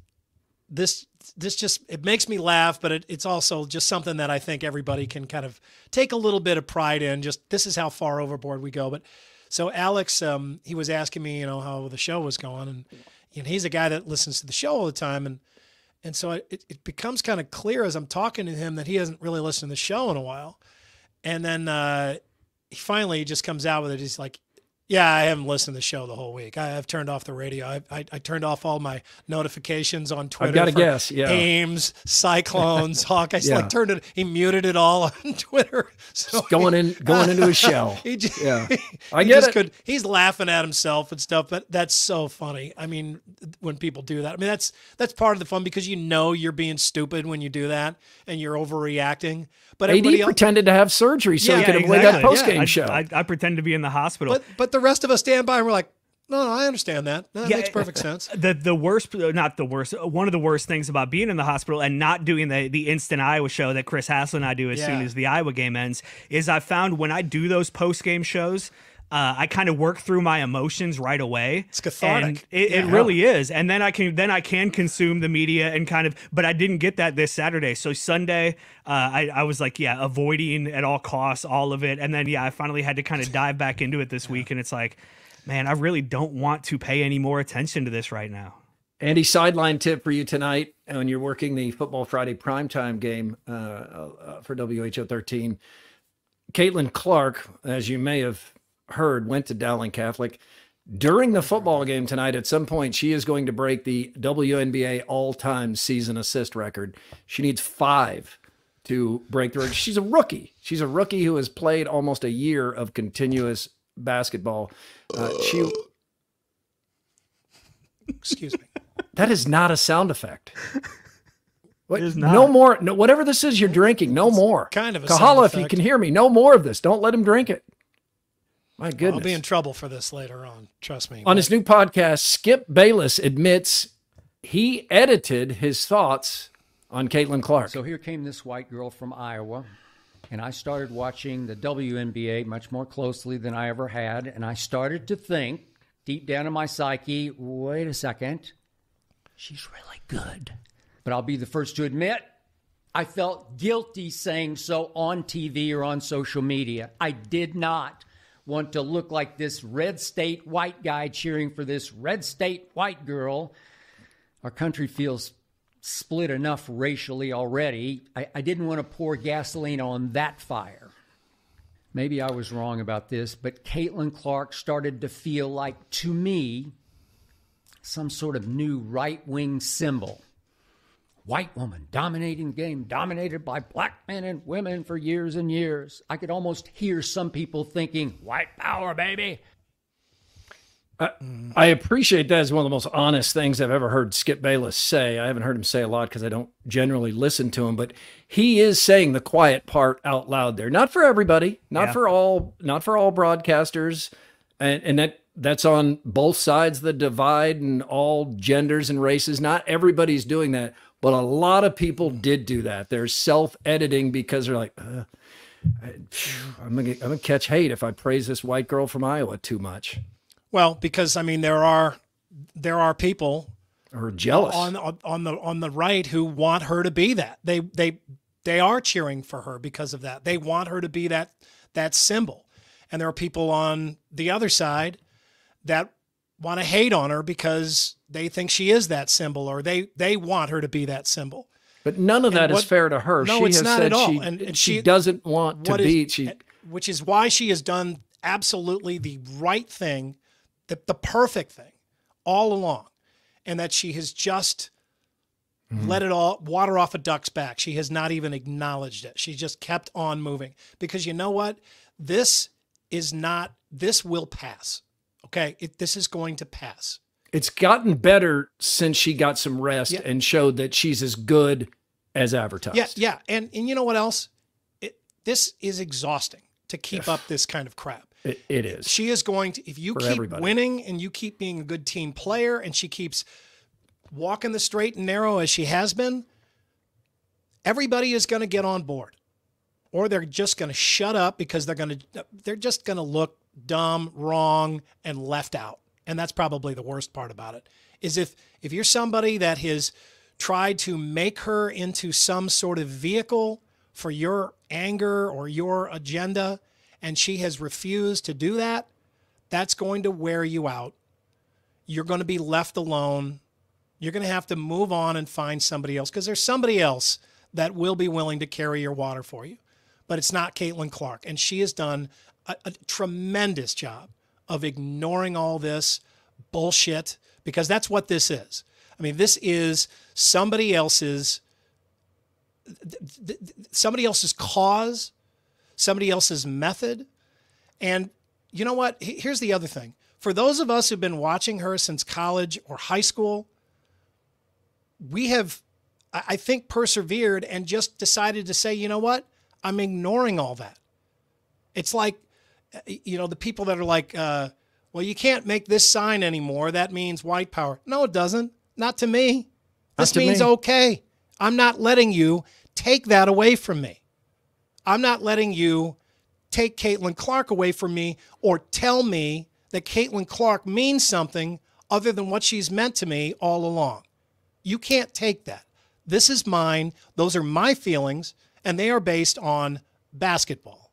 it makes me laugh, but it's also just something that I think everybody can kind of take a little bit of pride in. Just this is how far overboard we go. But so Alex, he was asking me, how the show was going, and he's a guy that listens to the show all the time, and so it becomes kind of clear as I'm talking to him that he hasn't really listened to the show in a while, and then he finally just comes out with it. He's like, yeah, I haven't listened to the show the whole week. I've turned off the radio. I turned off all my notifications on Twitter. I've got to guess, Ames, Cyclones, Hawkeyes. He muted it all on Twitter. So going into his shell. He's laughing at himself and stuff, but that's so funny. I mean, when people do that, I mean, that's part of the fun because you're being stupid when you do that and you're overreacting. But AD pretended to have surgery so he could avoid that post-game show. I pretend to be in the hospital. But the rest of us stand by and we're like, no, I understand that. That makes perfect sense. The worst, not the worst, one of the worst things about being in the hospital and not doing the instant Iowa show that Chris Hassel and I do as soon as the Iowa game ends is I found when I do those post-game shows, I kind of work through my emotions right away. It's cathartic. It really is. And then I can consume the media and but I didn't get that this Saturday. So Sunday, I was like, avoiding at all costs, all of it. And then, I finally had to kind of dive back into it this week. And it's like, man, I really don't want to pay any more attention to this right now. Andy, sideline tip for you tonight when you're working the Football Friday primetime game for WHO 13. Caitlin Clark, as you may have heard, went to Dowling Catholic. During the football game tonight, at some point, she is going to break the WNBA all-time season assist record. She needs 5 to break the record. She's a rookie. She's a rookie who has played almost a year of continuous basketball. Excuse me. That is not a sound effect. What? It is not. No more. No, whatever this is you're drinking, no more. Kind of a Kahala, if sound you effect. can hear me, no more of this. Don't let him drink it. My goodness. I'll be in trouble for this later on. Trust me. On his new podcast, 𝗙𝗹𝗹𝗶𝗹 admits he edited his thoughts on Caitlin Clark. So here came this white girl from Iowa, and I started watching the WNBA much more closely than I ever had, and I started to think, deep down in my psyche, wait a second, she's really good. But I'll be the first to admit, I felt guilty saying so on TV or on social media. I did not want to look like this red state white guy cheering for this red state white girl. Our country feels split enough racially already. I didn't want to pour gasoline on that fire. Maybe I was wrong about this, but Caitlin Clark started to feel like, to me, some sort of new right-wing symbol. White woman dominating the game, dominated by black men and women for years and years. I could almost hear some people thinking, white power, baby. I appreciate that as one of the most honest things I've ever heard 𝗙𝗹𝗹𝗶𝗹 say. I haven't heard him say a lot because I don't generally listen to him, but he is saying the quiet part out loud there. Not for everybody, not for all broadcasters, and that's on both sides of the divide and all genders and races. Not everybody's doing that, but a lot of people did do that. They're self-editing because they're like, I'm gonna catch hate if I praise this white girl from Iowa too much. Well, because I mean, there are people who are jealous on the right who want her to be that. They are cheering for her because of that. They want her to be that symbol. And there are people on the other side that want to hate on her because they think she is that symbol, or they want her to be that symbol. But none of that is fair to her. No, she it's has not said at all. And she doesn't want to be. Which is why she has done absolutely the right thing, the perfect thing all along, and that she has just let it all water off a duck's back. She has not even acknowledged it. She just kept on moving because you know what? This will pass. Okay. This is going to pass. It's gotten better since she got some rest and showed that she's as good as advertised. Yeah. And you know what else? This is exhausting to keep up this kind of crap. It is. She is going to, if you keep winning and you keep being a good team player and she keeps walking the straight and narrow as she has been, everybody is going to get on board, or they're just going to shut up because they're just going to look dumb, wrong, and left out. And that's probably the worst part about it, is if you're somebody that has tried to make her into some sort of vehicle for your anger or your agenda, and she has refused to do that, that's going to wear you out. You're going to be left alone. You're going to have to move on and find somebody else, because there's somebody else that will be willing to carry your water for you. But it's not Caitlin Clark. And she has done a tremendous job of ignoring all this bullshit, because that's what this is. I mean, this is somebody else's cause, somebody else's method. And you know what? Here's the other thing. For those of us who've been watching her since college or high school, we have, I think, persevered and just decided to say, you know what? I'm ignoring all that. It's like, the people that are like, well, you can't make this sign anymore. That means white power. No, it doesn't. Not to me. This means okay. I'm not letting you take that away from me. I'm not letting you take Caitlin Clark away from me, or tell me that Caitlin Clark means something other than what she's meant to me all along. You can't take that. This is mine. Those are my feelings, and they are based on basketball.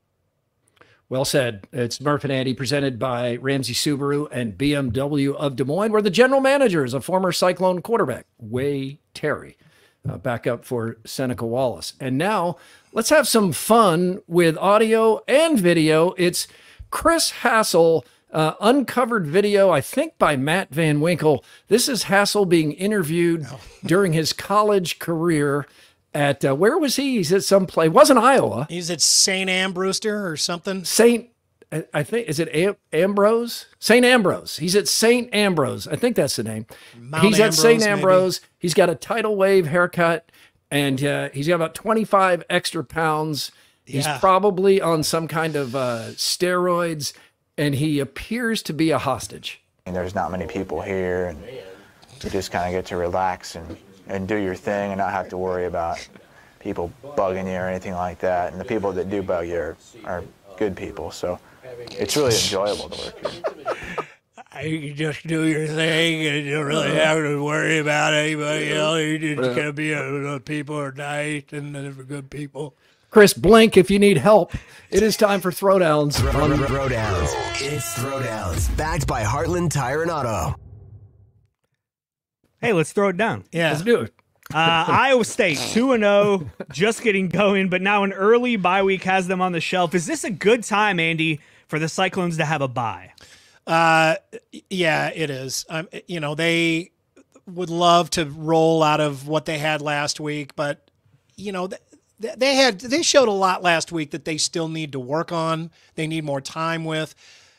Well said. It's Murph and Andy, presented by Ramsey Subaru and BMW of Des Moines, where the general manager is a former Cyclone quarterback, Way Terry, backup for Seneca Wallace. And now let's have some fun with audio and video. It's Chris Hassel, uncovered video, I think by Matt Van Winkle. This is Hassel being interviewed during his college career at, where was he? He's at some place. It wasn't Iowa. He's at St. Ambrosier or something. I think, is it Ambrose? St. Ambrose. He's at St. Ambrose. I think that's the name. He's at St. Ambrose. Maybe. He's got a tidal wave haircut, and he's got about 25 extra pounds. He's probably on some kind of steroids, and he appears to be a hostage. And there's not many people here, and you just kind of get to relax and do your thing and not have to worry about people bugging you or anything like that. And the people that do bug you are good people, so it's really enjoyable to work here. You just do your thing, and you don't really have to worry about anybody else. You just gotta be people are nice and they're good people. Chris, blink if you need help. It is time for Throwdowns. Throwdowns. It's Throwdowns, backed by Heartland Tire and Auto. Hey, let's throw it down. Yeah. Let's do it. Iowa State 2-0, just getting going, but now an early bye week has them on the shelf. Is this a good time, Andy, for the Cyclones to have a bye? Yeah, it is. You know, they would love to roll out of what they had last week, but you know, they showed a lot last week that they still need to work on. They need more time with.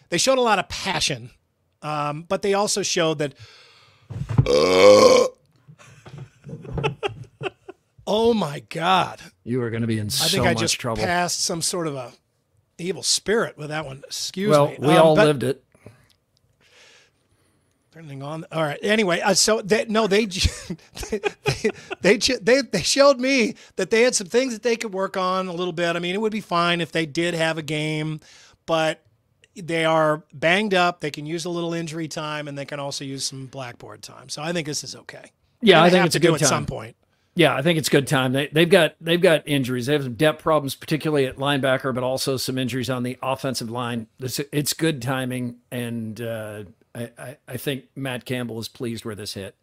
They showed a lot of passion, but they also showed that. Oh my God! You are going to be in so much trouble. I think I just passed some sort of a evil spirit with that one. Excuse me. Well, we all lived it. Turning on. All right. Anyway, so they showed me that they had some things that they could work on a little bit. I mean, it would be fine if they did have a game, but they are banged up. They can use a little injury time, and they can also use some blackboard time. So I think this is okay. Yeah, I think it's a good time. At some point. Yeah, I think it's a good time. They've got injuries. They have some depth problems, particularly at linebacker, but also some injuries on the offensive line. It's good timing, and I think Matt Campbell is pleased where this hit.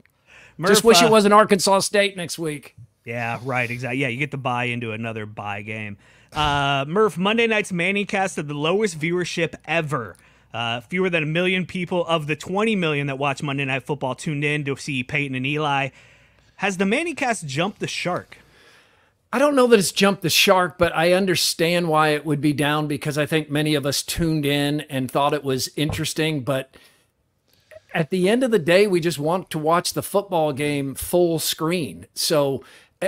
Murph, just wish it wasn't Arkansas State next week. Yeah, right, exactly. Yeah, you get to buy into another bye game. Murph, Monday night's Manningcast had the lowest viewership ever. Fewer than 1 million people of the 20 million that watch Monday Night Football tuned in to see Peyton and Eli. Has the Manningcast jumped the shark? I don't know that it's jumped the shark, but I understand why it would be down because I think many of us tuned in and thought it was interesting. But at the end of the day, we just want to watch the football game full screen. So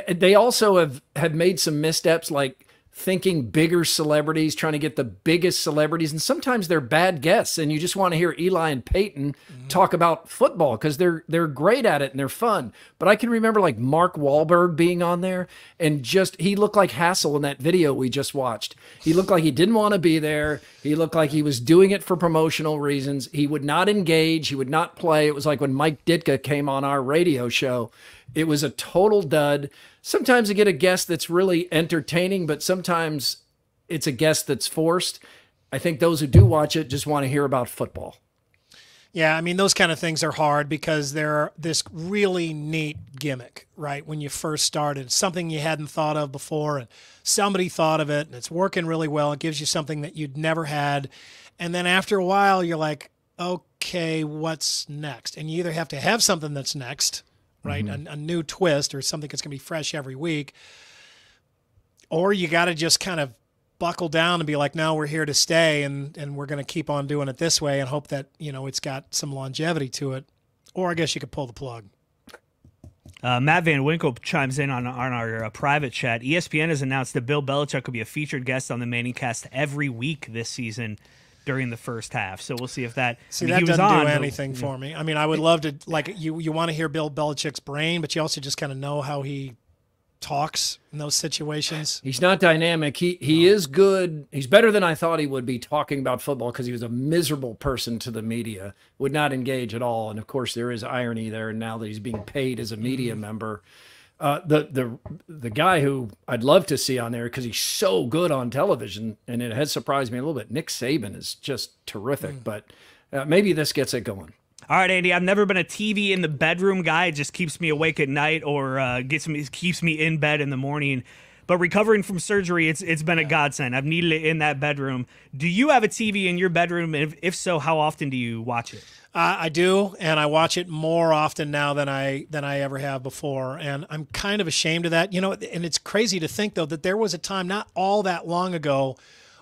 they also have made some missteps, like thinking bigger celebrities, trying to get the biggest celebrities. And sometimes they're bad guests, and you just want to hear Eli and Peyton talk about football because they're great at it and they're fun. But I can remember like Mark Wahlberg being on there, and he looked like Hassel in that video we just watched. He looked like he didn't want to be there. He looked like he was doing it for promotional reasons. He would not engage. He would not play. It was like when Mike Ditka came on our radio show. It was a total dud. Sometimes you get a guest that's really entertaining, but sometimes it's a guest that's forced. I think those who do watch it just want to hear about football. Yeah, I mean, those kind of things are hard because they're this really neat gimmick, right? When you first started, something you hadn't thought of before, and somebody thought of it, and it's working really well. It gives you something that you'd never had. And then after a while, you're like, okay, what's next? And you either have to have something that's next, right? A new twist or something that's going to be fresh every week. Or you got to just kind of buckle down and be like, no, we're here to stay, and we're going to keep on doing it this way and hope that, you know, it's got some longevity to it. Or I guess you could pull the plug. Matt Van Winkle chimes in on our private chat. ESPN has announced that Bill Belichick will be a featured guest on the Manningcast every week this season during the first half. So we'll see if that... that doesn't do anything for me. I mean, I would love to, like, you want to hear Bill Belichick's brain, but you also just kind of know how he talks in those situations. He's not dynamic. He is good. He's better than I thought he would be talking about football because he was a miserable person to the media, would not engage at all. And of course there is irony there now that he's being paid as a media member. The guy who I'd love to see on there because he's so good on television, and it has surprised me a little bit, Nick Saban is just terrific, but maybe this gets it going. All right, Andy, I've never been a TV in the bedroom guy. It just keeps me awake at night or keeps me in bed in the morning. But recovering from surgery, it's been a godsend. I've needed it in that bedroom. Do you have a TV in your bedroom? If so, how often do you watch it? I do, and I watch it more often now than I ever have before, and I'm kind of ashamed of that. You know, and it's crazy to think, though, that there was a time not all that long ago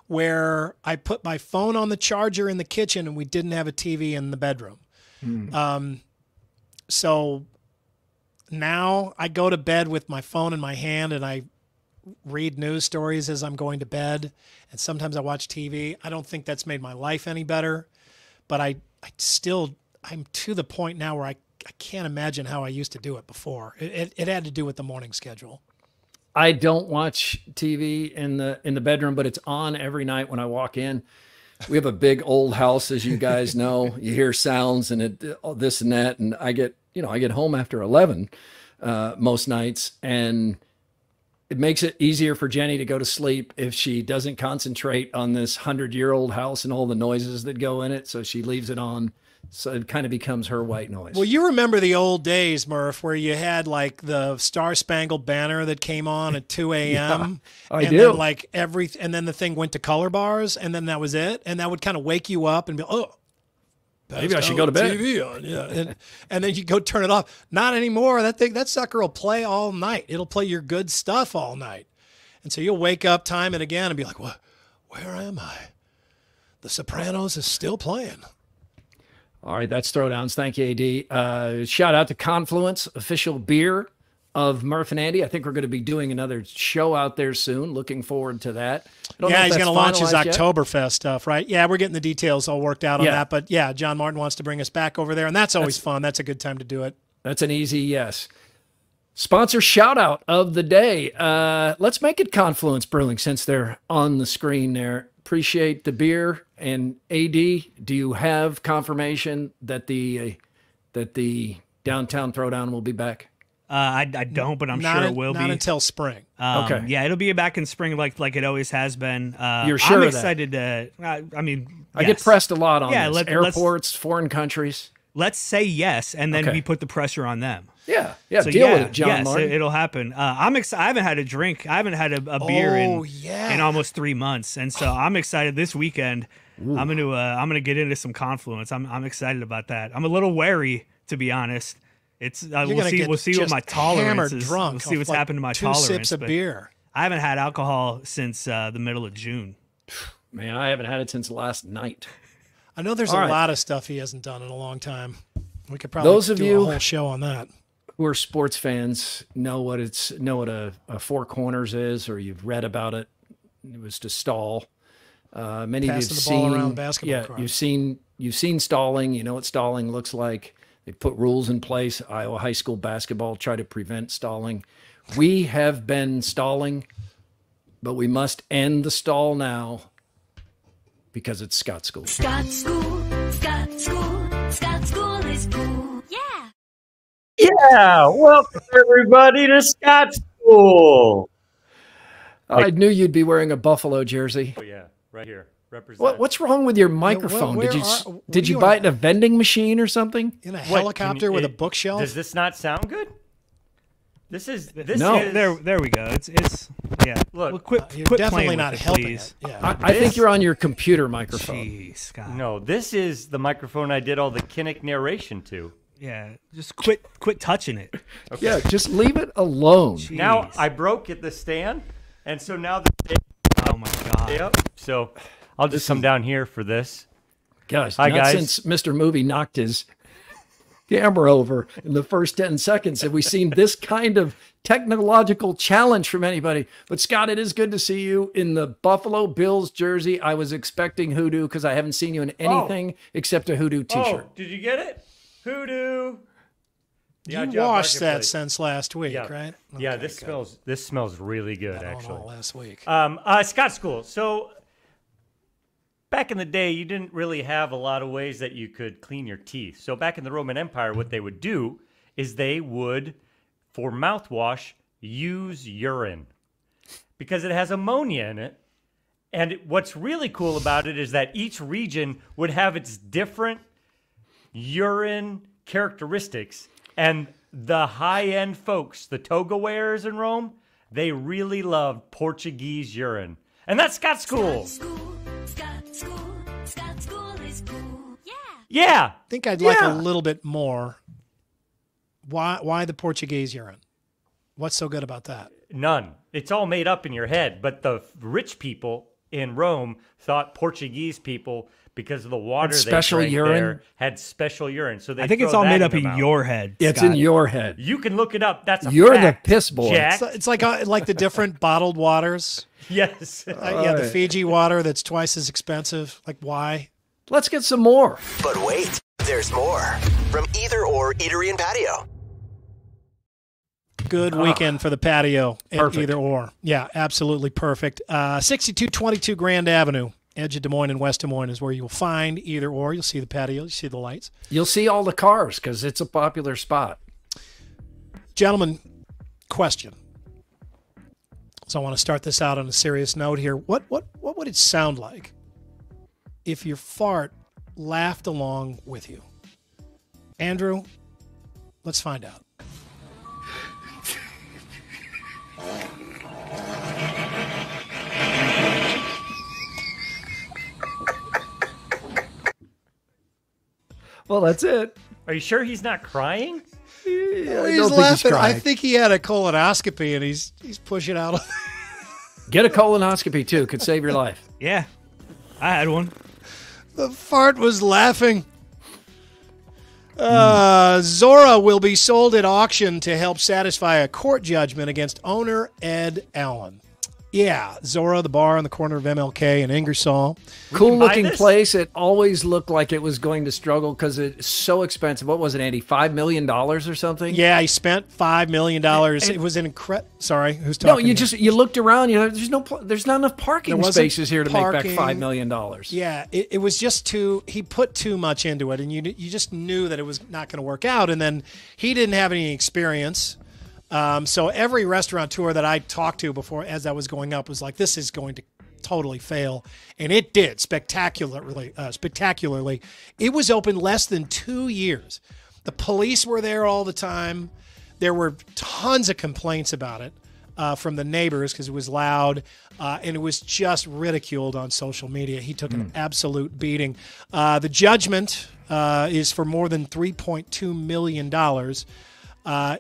where I put my phone on the charger in the kitchen and we didn't have a TV in the bedroom. So now I go to bed with my phone in my hand and I read news stories as I'm going to bed. And sometimes I watch TV. I don't think that's made my life any better, but I'm to the point now where I can't imagine how I used to do it before. It had to do with the morning schedule. I don't watch TV in the bedroom, but it's on every night when I walk in. We have a big old house, as you guys know. You hear sounds and this and that, and I get home after 11 most nights, and it makes it easier for Jenny to go to sleep if she doesn't concentrate on this 100-year-old house and all the noises that go in it. So she leaves it on. So it kind of becomes her white noise. Well, you remember the old days, Murph, where you had like the Star Spangled Banner that came on at 2 a.m. Yeah, I do. Then and then the thing went to color bars, and then that was it. And that would kind of wake you up and be, maybe I should go to bed. TV on, yeah. And then you go turn it off. Not anymore. That sucker will play all night. It'll play your good stuff all night. And so you'll wake up time and again and be like, what? Where am I? The Sopranos is still playing. All right, that's Throwdowns. Thank you, AD. Shout out to Confluence, official beer of Murph and Andy. I think we're going to be doing another show out there soon. Looking forward to that. Yeah, he's going to launch his Oktoberfest stuff, right? Yeah, we're getting the details all worked out on that. But yeah, John Martin wants to bring us back over there, and that's always fun. That's a good time to do it. That's an easy yes. Sponsor shout out of the day. Let's make it Confluence Brewing since they're on the screen there. Appreciate the beer. And AD, do you have confirmation that the downtown Throwdown will be back? I don't, but I'm sure it will be. Not until spring. Okay. Yeah, it'll be back in spring like it always has been. You're sure I'm of that? excited to. I get pressed a lot on this. Airports, foreign countries. Let's say yes, and then we put the pressure on them. Yeah, so deal with it, John Martin. It'll happen. I'm excited. I haven't had a drink. I haven't had a beer in almost 3 months, and so I'm excited this weekend. Ooh. I'm gonna get into some Confluence. I'm excited about that. I'm a little wary, to be honest. We'll see what my tolerance is. We'll see what's happened to my tolerance. 2 sips of beer. I haven't had alcohol since the middle of June. Man, I haven't had it since last night. I know there's a lot of stuff he hasn't done in a long time. We could probably do a whole show on that. Who are sports fans know what a Four Corners is, or you've read about it. It was to stall. Many of you've seen around the basketball court. You've seen stalling. You know what stalling looks like. They put rules in place. Iowa high school basketball try to prevent stalling. We have been stalling, but we must end the stall now because it's Scott School. Scott School, Scott School, Scott School is cool. Yeah. Yeah, welcome everybody to Scott School. I knew you'd be wearing a Buffalo jersey. Oh yeah, right here. Represent. What's wrong with your microphone? Did you buy it in a vending machine or something? In a helicopter with a bookshelf? Does this not sound good? This no. There we go. It's yeah. Look, you're quit definitely not helping. Please. Yeah. I think you're on your computer microphone. Jeez, Scott. No, this is the microphone I did all the Kinnick narration to. Yeah, just quit touching it. Okay. Yeah, just leave it alone. Jeez. Now I broke the stand, and so now oh my god. Yep. So I'll just come down here for this. Gosh, hi guys. Since Mr. Movie knocked his camera over in the first 10 seconds have we seen this kind of technological challenge from anybody. But Scott, it is good to see you in the Buffalo Bills jersey. I was expecting hoodoo because I haven't seen you in anything except a hoodoo t-shirt. Oh, did you get it? Hoodoo. You washed that since last week, right? Okay, yeah, this smells really good, actually. Last week. Scott School. So back in the day, you didn't really have a lot of ways that you could clean your teeth. So back in the Roman Empire, what they would do is they would, for mouthwash, use urine because it has ammonia in it. And what's really cool about it is that each region would have its different urine characteristics. And the high-end folks, the toga wearers in Rome, they really loved Portuguese urine. And that's Scott School. Scott School is cool. Yeah. Yeah. I think I'd like a little bit more. Why the Portuguese urine? What's so good about that? None. It's all made up in your head. But the rich people in Rome thought Portuguese people because of the water they special drank urine? there had special urine. So they I think it's throw all that made up their in mouth. your head. It's Scott. in your head. You can look it up. That's a You're fact, the piss boy. Jack. It's like the different bottled waters. Yes. Yeah, the Fiji water that's twice as expensive. Like, why? Let's get some more. But wait, there's more. From Either Or Eatery and Patio. Good weekend for the patio at Perfect. Either Or. Yeah, absolutely perfect. 6222 Grand Avenue, edge of Des Moines and West Des Moines is where you'll find Either Or. You'll see the patio. You'll see the lights. You'll see all the cars because it's a popular spot. Gentlemen, question. So I want to start this out on a serious note here. What would it sound like if your fart laughed along with you? Andrew, let's find out. Well, that's it. Are you sure he's not crying? Well, he's laughing. I think he had a colonoscopy and he's pushing out. Get a colonoscopy too. Could save your life. Yeah, I had one. The fart was laughing. Zora will be sold at auction to help satisfy a court judgment against owner Ed Allen. Yeah, Zora, the bar on the corner of MLK and Ingersoll. Cool looking place. It always looked like it was going to struggle because it's so expensive. What was it, Andy? $5 million or something? Yeah, he spent $5 million. It was an incredible. Sorry, who's talking? No, you looked around. You know, there's not enough parking spaces here to make back parking. $5 million. Yeah, it was just too. He put too much into it, and you just knew that it was not going to work out. And then he didn't have any experience. So every restaurateur that I talked to before, as I was going up, was like, "This is going to totally fail," and it did spectacularly. It was open less than 2 years. The police were there all the time. There were tons of complaints about it from the neighbors because it was loud, and it was just ridiculed on social media. He took an absolute beating. The judgment is for more than $3.2 million.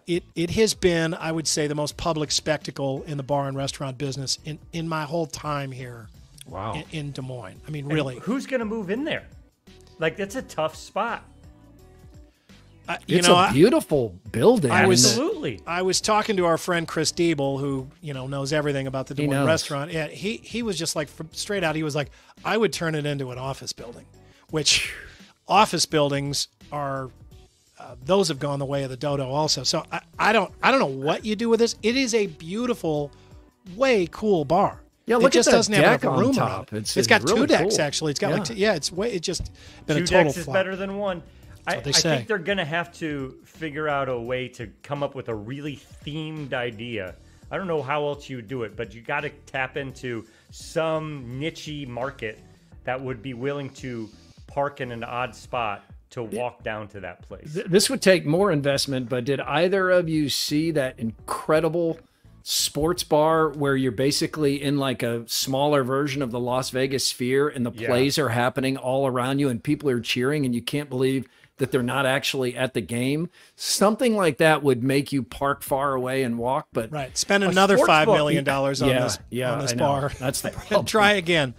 It has been, I would say, the most public spectacle in the bar and restaurant business in my whole time here. Wow. In Des Moines. I mean, really. And who's going to move in there? Like, that's a tough spot. It's a beautiful building. I was talking to our friend Chris Diebel, who knows everything about the Des Moines restaurant. Yeah, he was just like straight out. He was like, I would turn it into an office building, which office buildings are. Those have gone the way of the dodo also. So I don't know what you do with this. It is a beautiful, way cool bar. Yeah, look it just at that doesn't have deck enough on room top. around. It's got really two decks cool. actually. It's got it's just been Two a total decks is flop. better than one. I they say. think they're going to have to figure out a way to come up with a really themed idea. I don't know how else you would do it, but you got to tap into some niche market that would be willing to park in an odd spot to walk down to that place. This would take more investment, but did either of you see that incredible sports bar where you're basically in like a smaller version of the Las Vegas Sphere and the plays are happening all around you and people are cheering and you can't believe that they're not actually at the game? Something like that would make you park far away and walk, but spend another $5 million on this bar. That's the problem. Try again.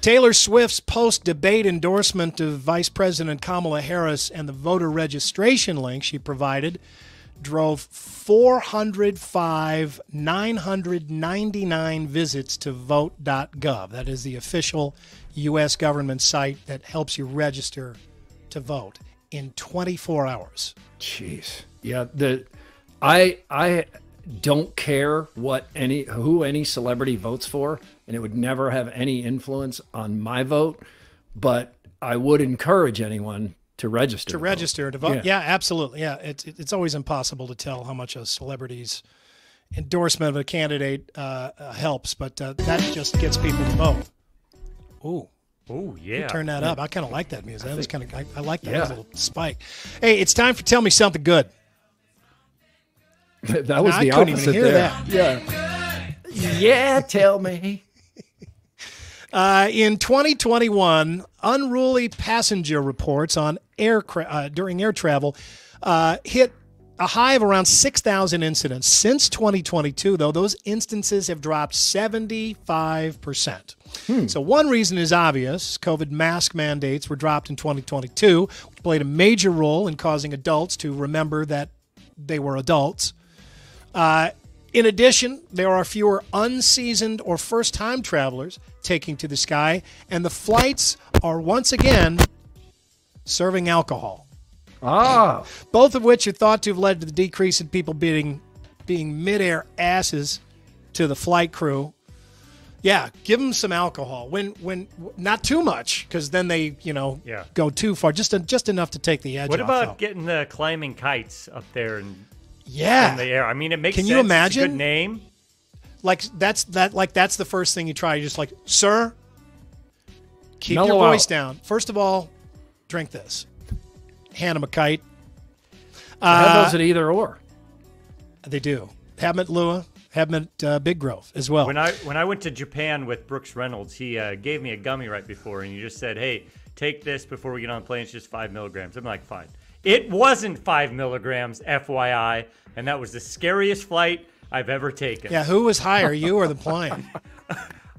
Taylor Swift's post-debate endorsement of Vice President Kamala Harris and the voter registration link she provided drove 405,999 visits to vote.gov. That is the official U.S. government site that helps you register to vote in 24 hours. Jeez. Yeah, I don't care who any celebrity votes for, and it would never have any influence on my vote, but I would encourage anyone to register. To vote. Yeah, absolutely. Yeah, it's always impossible to tell how much a celebrity's endorsement of a candidate helps, but that just gets people to vote. Ooh. Oh, yeah. Turn that up. I kind of like that music. That was kind of I like that little spike. Hey, it's time for Tell Me Something Good. That was the couldn't opposite even hear there. that. Yeah, tell me. In 2021, unruly passenger reports on during air travel hit a high of around 6,000 incidents. Since 2022, though, those instances have dropped 75%. So one reason is obvious. COVID mask mandates were dropped in 2022, which played a major role in causing adults to remember that they were adults. In addition, there are fewer unseasoned or first-time travelers taking to the sky, and the flights are once again serving alcohol. Both of which are thought to have led to the decrease in people being mid-air asses to the flight crew. Yeah, give them some alcohol. When not too much, because then they go too far. Just enough to take the edge off. What about getting the climbing kites up there and in the air? I mean, it makes Can sense. you imagine? It's a good name. Like that's the first thing you try. You're just like, sir, keep Mellow your voice out. down. First of all, drink this. Hand him a kite. I have those at either or. They do. Have them at Lua. Have them at Big Grove as well. When I went to Japan with Brooks Reynolds, he gave me a gummy right before, and he just said, "Hey, take this before we get on the plane. It's just 5 milligrams." I'm like, "Fine." It wasn't 5 milligrams, FYI, and that was the scariest flight I've ever taken. Yeah, who was higher, you or the plane?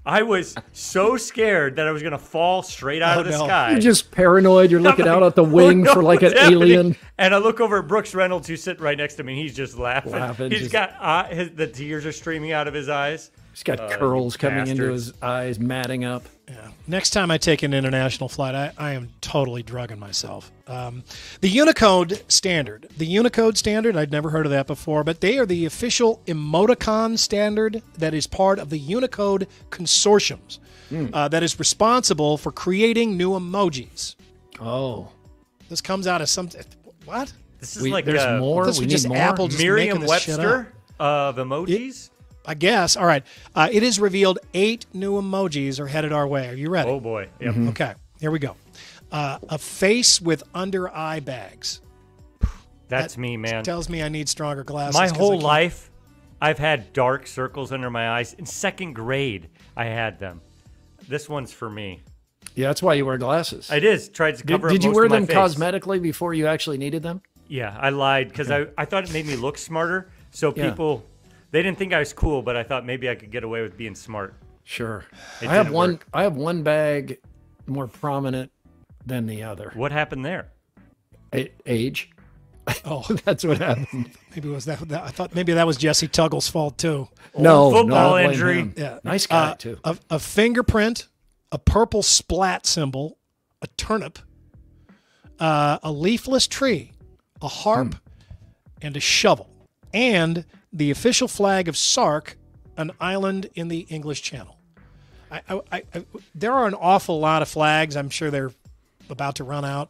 I was so scared that I was going to fall straight out of the sky. You're just paranoid. You're looking out at the wing for like an alien. And I look over at Brooks Reynolds, who's sitting right next to me, and he's just laughing. He's just- got the tears are streaming out of his eyes. He's got curls coming into bastard. his eyes, matting up. Yeah. Next time I take an international flight, I am totally drugging myself. The Unicode standard. The Unicode standard, I'd never heard of that before, but they are the official emoticon standard that is part of the Unicode consortiums that is responsible for creating new emojis. Oh. This comes out of some... What? This is like there's more. This We was need just more. Apple just making this shit up. Merriam-Webster of emojis? I guess. All right. It is revealed 8 new emojis are headed our way. Are you ready? Oh, boy. Yep. Okay. Here we go. A face with under-eye bags. That's me, man. Tells me I need stronger glasses. My 'cause I whole can't- life, I've had dark circles under my eyes. In second grade, I had them. This one's for me. Yeah, that's why you wear glasses. I did. Tried to cover Did up you most wear of my them face. cosmetically before you actually needed them? Yeah, I lied because I thought it made me look smarter. So Yeah. people, they didn't think I was cool, but I thought maybe I could get away with being smart. Sure. It I have didn't one. work. I have one bag more prominent than the other. What happened there? Age. Oh, that's what happened. Maybe it was that. I thought maybe that was Jesse Tuggle's fault too. No, football no, I blame injury. him. Yeah. Nice guy too. A fingerprint, a purple splat symbol, a turnip, a leafless tree, a harp, and a shovel, and the official flag of Sark, an island in the English Channel. There are an awful lot of flags. I'm sure they're about to run out.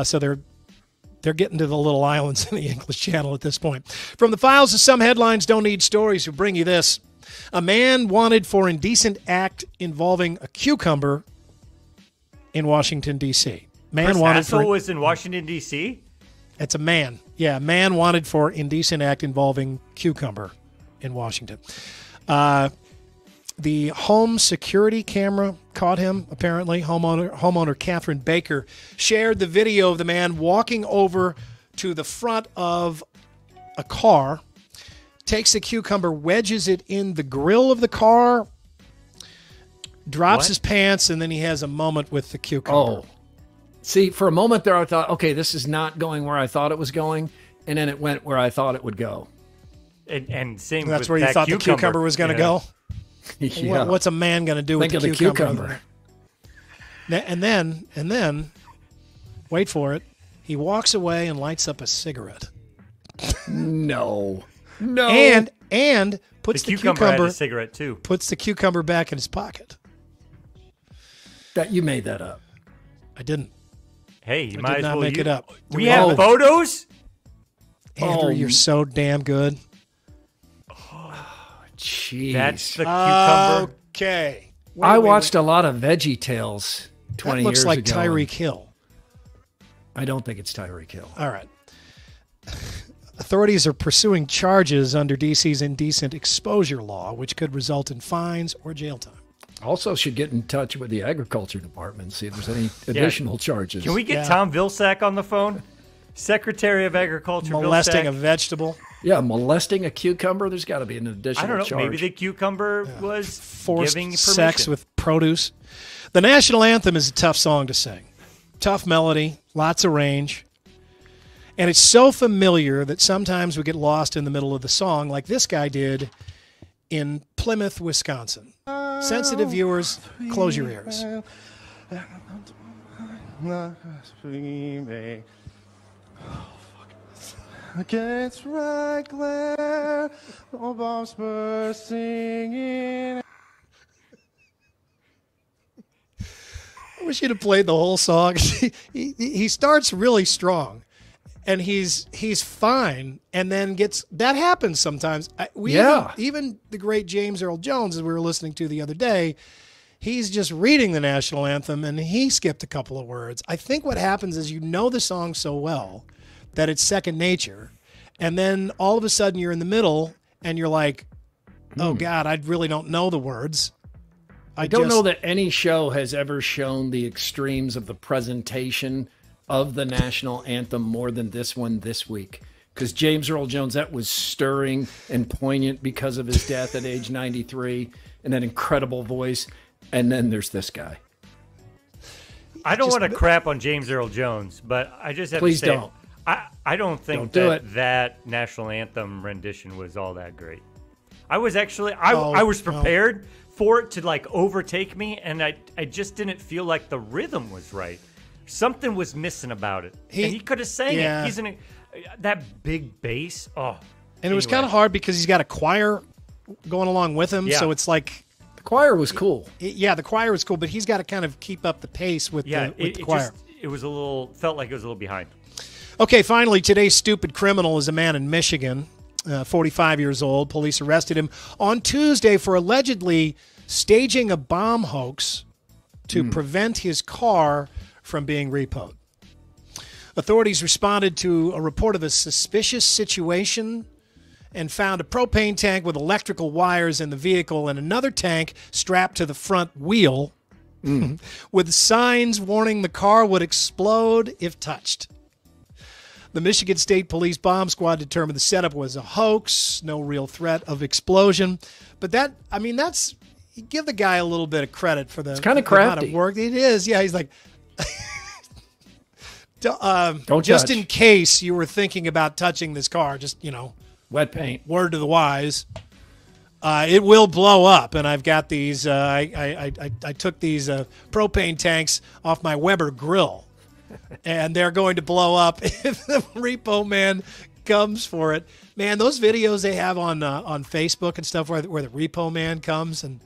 So they're getting to the little islands in the English Channel at this point. From the files of Some Headlines Don't Need Stories, who bring you this. A man wanted for indecent act involving a cucumber in Washington, D.C. Chris Hassel was in Washington, D.C.? It's a man. Yeah, man wanted for indecent act involving cucumber in Washington. The home security camera caught him, apparently. Homeowner Catherine Baker shared the video of the man walking over to the front of a car, takes the cucumber, wedges it in the grill of the car, drops his pants, and then he has a moment with the cucumber. Oh. See, for a moment there, I thought, okay, this is not going where I thought it was going, and then it went where I thought it would go. And same That's with where you that thought the cucumber was going to go? Yeah. What's a man going to do Think with of the the cucumber? And then, wait for it, he walks away and lights up a cigarette. No. And puts the cucumber had a cigarette too. Puts the cucumber back in his pocket. That you made that up. I didn't. Hey, you I might did as not well make it up. We have photos? Andrew, you're so damn good. Jeez. That's the cucumber. Okay. I watched a lot of Veggie Tales 20 That looks years like ago. Tyreek Hill. I don't think it's Tyreek Hill. All right. Authorities are pursuing charges under D.C.'s indecent exposure law, which could result in fines or jail time. Also should get in touch with the agriculture department and see if there's any additional charges. Can we get Tom Vilsack on the phone? Secretary of Agriculture molesting a vegetable. Yeah, molesting a cucumber. There's got to be an additional I don't know. charge. Maybe the cucumber was Forced giving permission. sex with produce. The national anthem is a tough song to sing. Tough melody, lots of range. And it's so familiar that sometimes we get lost in the middle of the song, like this guy did in Plymouth, Wisconsin. Sensitive viewers, close your ears. Against right glare, no bombs bursting in. I wish you'd have played the whole song. he starts really strong, and he's fine, and then that happens sometimes. Even the great James Earl Jones, as we were listening to the other day, he's just reading the national anthem, and he skipped a couple of words. I think what happens is you know the song so well that it's second nature, and then all of a sudden you're in the middle, and you're like, oh, God, I really don't know the words. I don't know that any show has ever shown the extremes of the presentation of the national anthem more than this one this week. Because James Earl Jones, that was stirring and poignant because of his death at age 93 and that incredible voice. And then there's this guy. I don't want to crap on James Earl Jones, but I just have Please to say, don't. I don't think that national anthem rendition was all that great. I was actually, I was prepared for it to like overtake me, and I just didn't feel like the rhythm was right. Something was missing about it. And he could have sang it. He's that big bass. And it was kind of hard because he's got a choir going along with him, so it's like the choir was cool. The choir was cool, but he's got to kind of keep up the pace with the choir. It was felt like it was a little behind. Okay, finally, today's stupid criminal is a man in Michigan. 45 years old. Police arrested him on Tuesday for allegedly staging a bomb hoax to prevent his car from being repoed. Authorities responded to a report of a suspicious situation and found a propane tank with electrical wires in the vehicle and another tank strapped to the front wheel with signs warning the car would explode if touched. The Michigan State Police Bomb Squad determined the setup was a hoax, no real threat of explosion. But that's you give the guy a little bit of credit for the kind of amount of work. It is, yeah. He's like, don't just touch. in case you were thinking about touching this car, just wet paint. Word to the wise, it will blow up. And I've got these. I took these propane tanks off my Weber grill. And they're going to blow up if the repo man comes for it. Man, those videos they have on Facebook and stuff where the repo man comes, and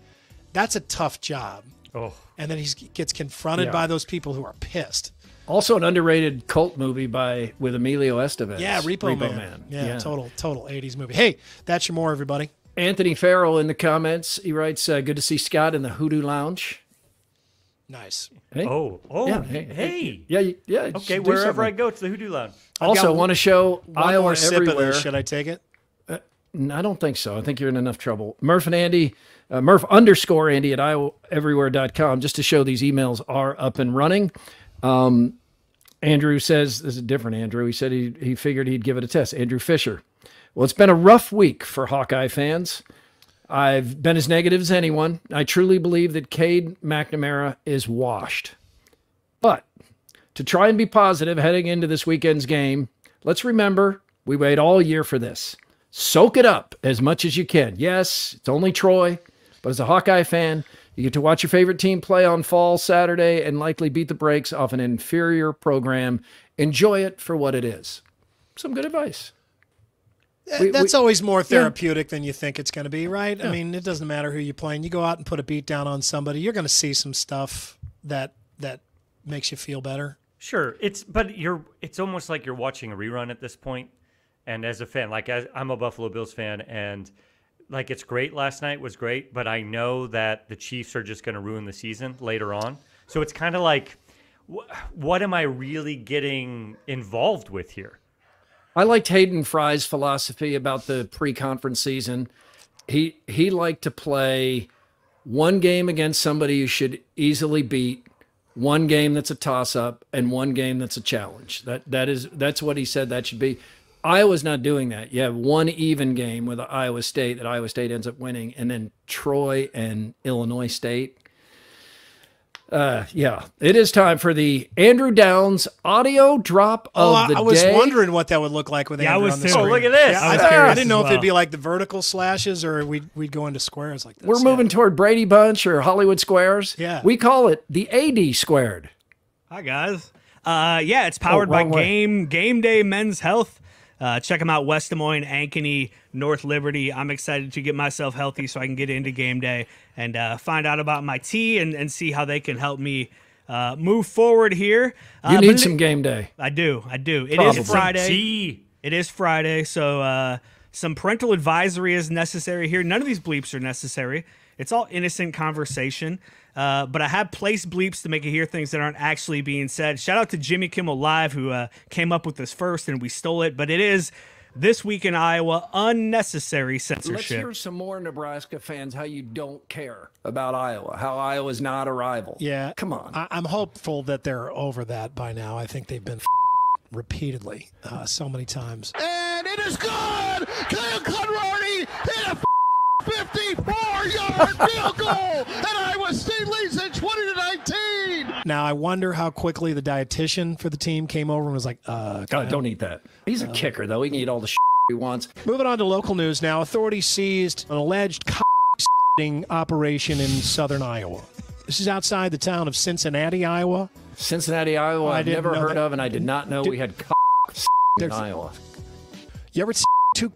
that's a tough job. Oh, and then he gets confronted by those people who are pissed. Also, an underrated cult movie with Emilio Estevez. Yeah, Repo Man. Yeah, total 80s movie. Hey, that's your more, everybody. Anthony Farrell in the comments. He writes, "Good to see Scott in the Hoodoo Lounge." Nice. Hey. Yeah. Hey. Yeah. Okay, wherever I go, to the Hoodoo Lounge. Also, want to show Iowa everywhere. Should I take it? I don't think so. I think you're in enough trouble. Murph and Andy, Murph_Andy at iowaeverywhere.com, just to show these emails are up and running. Andrew says, this is a different Andrew. He said he figured he'd give it a test. Andrew Fisher. Well, it's been a rough week for Hawkeye fans. I've been as negative as anyone. I truly believe that Cade McNamara is washed. But to try and be positive heading into this weekend's game, let's remember we wait all year for this. Soak it up as much as you can. Yes, it's only Troy, but as a Hawkeye fan, you get to watch your favorite team play on Fall Saturday and likely beat the brakes off an inferior program. Enjoy it for what it is. Some good advice. That's always more therapeutic than you think it's going to be, right? Yeah. I mean, it doesn't matter who you're playing. You go out and put a beat down on somebody, you're going to see some stuff that makes you feel better. Sure, it's almost like you're watching a rerun at this point. And as a fan, I'm a Buffalo Bills fan, and it's great. Last night was great, but I know that the Chiefs are just going to ruin the season later on. So it's kind of like, what am I really getting involved with here? I liked Hayden Fry's philosophy about the pre-conference season. He liked to play one game against somebody you should easily beat, one game that's a toss-up, and one game that's a challenge. That's what he said that should be. Iowa's not doing that. You have one even game with Iowa State that Iowa State ends up winning, and then Troy and Illinois State. Yeah, it is time for the Andrew Downs audio drop of the day. I was wondering what that would look like with Andrew on the screen. Oh, look at this. Yeah, I didn't know if it'd be like the vertical slashes or we'd go into squares like this. We're moving toward Brady Bunch or Hollywood Squares. Yeah. We call it the AD squared. Hi, guys. Yeah, it's powered by Game Day Men's Health. Check them out, West Des Moines, Ankeny, North Liberty. I'm excited to get myself healthy so I can get into game day and find out about my tea and see how they can help me move forward here. You need some game day. I do. It Probably. is Friday. It is Friday, so some parental advisory is necessary here. None of these bleeps are necessary. It's all innocent conversation. But I have placed bleeps to make you hear things that aren't actually being said. Shout out to 𝗙𝗵 Kimmel Live, who came up with this first, and we stole it. But it is This Week in Iowa, unnecessary censorship. Let's hear some more Nebraska fans how you don't care about Iowa, how Iowa's not a rival. Yeah. Come on. I'm hopeful that they're over that by now. I think they've been repeatedly so many times. And it is good! Kyle Conradi hit a 54-yard field goal, and Iowa State leads at 20-19. Now, I wonder how quickly the dietitian for the team came over and was like, God, don't eat that. He's a kicker, though. He can eat all the he wants. Moving on to local news now. Authorities seized an alleged operation in southern Iowa. This is outside the town of Cincinnati, Iowa. Cincinnati, Iowa, I've never heard of, and I did not know we had in Iowa. You ever see two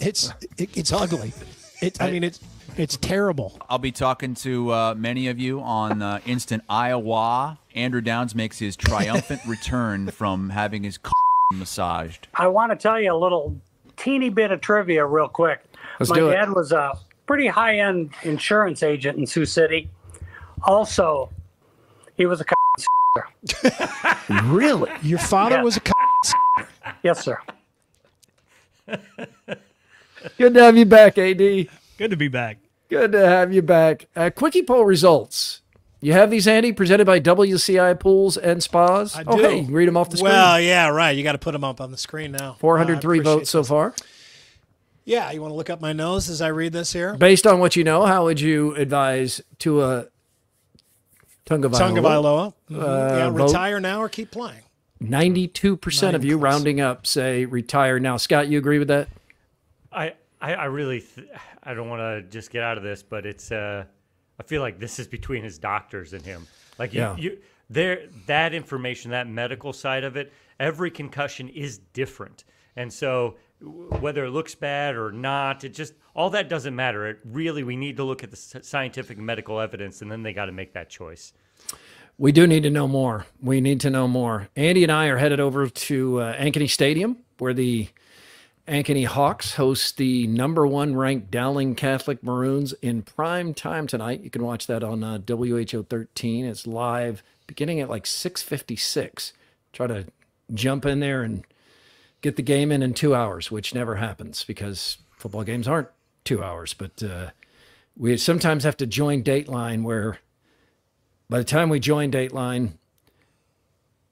It's ugly. I mean, it's terrible. I'll be talking to many of you on Instant Iowa. Andrew Downs makes his triumphant return from having his massaged. I want to tell you a little teeny bit of trivia real quick. My dad was a pretty high-end insurance agent in Sioux City. Also, he was a Really? Your father was a Yes, sir. Good to have you back, AD. Good to be back. Good to have you back. Quickie poll results. You have these, Andy, presented by WCI Pools and Spas? I do. Oh, hey, read them off the screen. Well, yeah, right. You got to put them up on the screen now. 403 votes so far. Yeah, you want to look up my nose as I read this here? Based on what you know, how would you advise Tua Tagovailoa? Retire now or keep playing? 92% of you, rounding up, say retire now. Scott, you agree with that? I really, I don't want to just get out of this, but it's, I feel like this is between his doctors and him. Like that information, that medical side of it, every concussion is different. And so whether it looks bad or not, it just, all that doesn't matter. We need to look at the scientific and medical evidence, and then they got to make that choice. We do need to know more. We need to know more. Andy and I are headed over to Ankeny Stadium, where the Ankeny Hawks host the #1 ranked Dowling Catholic Maroons in prime time tonight. You can watch that on WHO 13. It's live beginning at like 6:56. Try to jump in there and get the game in 2 hours, which never happens because football games aren't 2 hours. But we sometimes have to join Dateline, where by the time we join Dateline,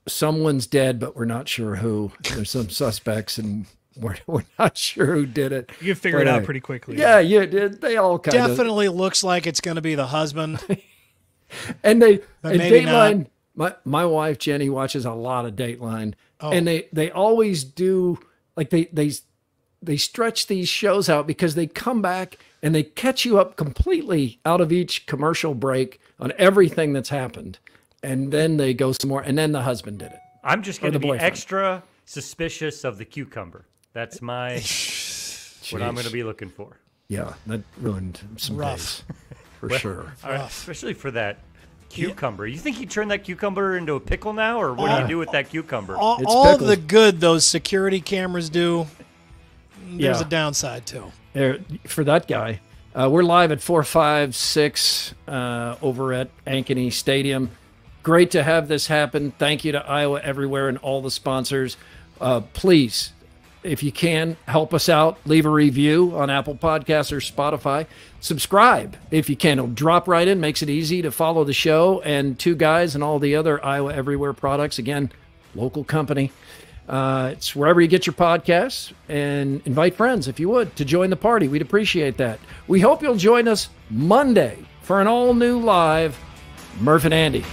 someone's dead, but we're not sure who. There's some suspects, and we're not sure who did it. You figure it out pretty quickly. Yeah, you did. They all kind of definitely looks like it's going to be the husband. And Dateline. My wife Jenny watches a lot of Dateline, Oh. and they always do, like they stretch these shows out because they come back and they catch you up completely out of each commercial break on everything that's happened, and then they go some more, and then the husband did it. I'm just going to be boyfriend. Extra suspicious of the cucumber. That's my what I'm going to be looking for. Yeah, that ruined some days, for sure. Especially for that cucumber. You think you turn that cucumber into a pickle now, or what do you do with that cucumber? All the good those security cameras do, there's a downside too. For that guy. We're live at 456 over at Ankeny Stadium. Great to have this happen. Thank you to Iowa Everywhere and all the sponsors. Please if you can, help us out. Leave a review on Apple Podcasts or Spotify. Subscribe if you can. It'll drop right in. Makes it easy to follow the show and Two Guys and all the other Iowa Everywhere products. Again, local company. It's wherever you get your podcasts. And invite friends, if you would, to join the party. We'd appreciate that. We hope you'll join us Monday for an all-new live Murph and Andy.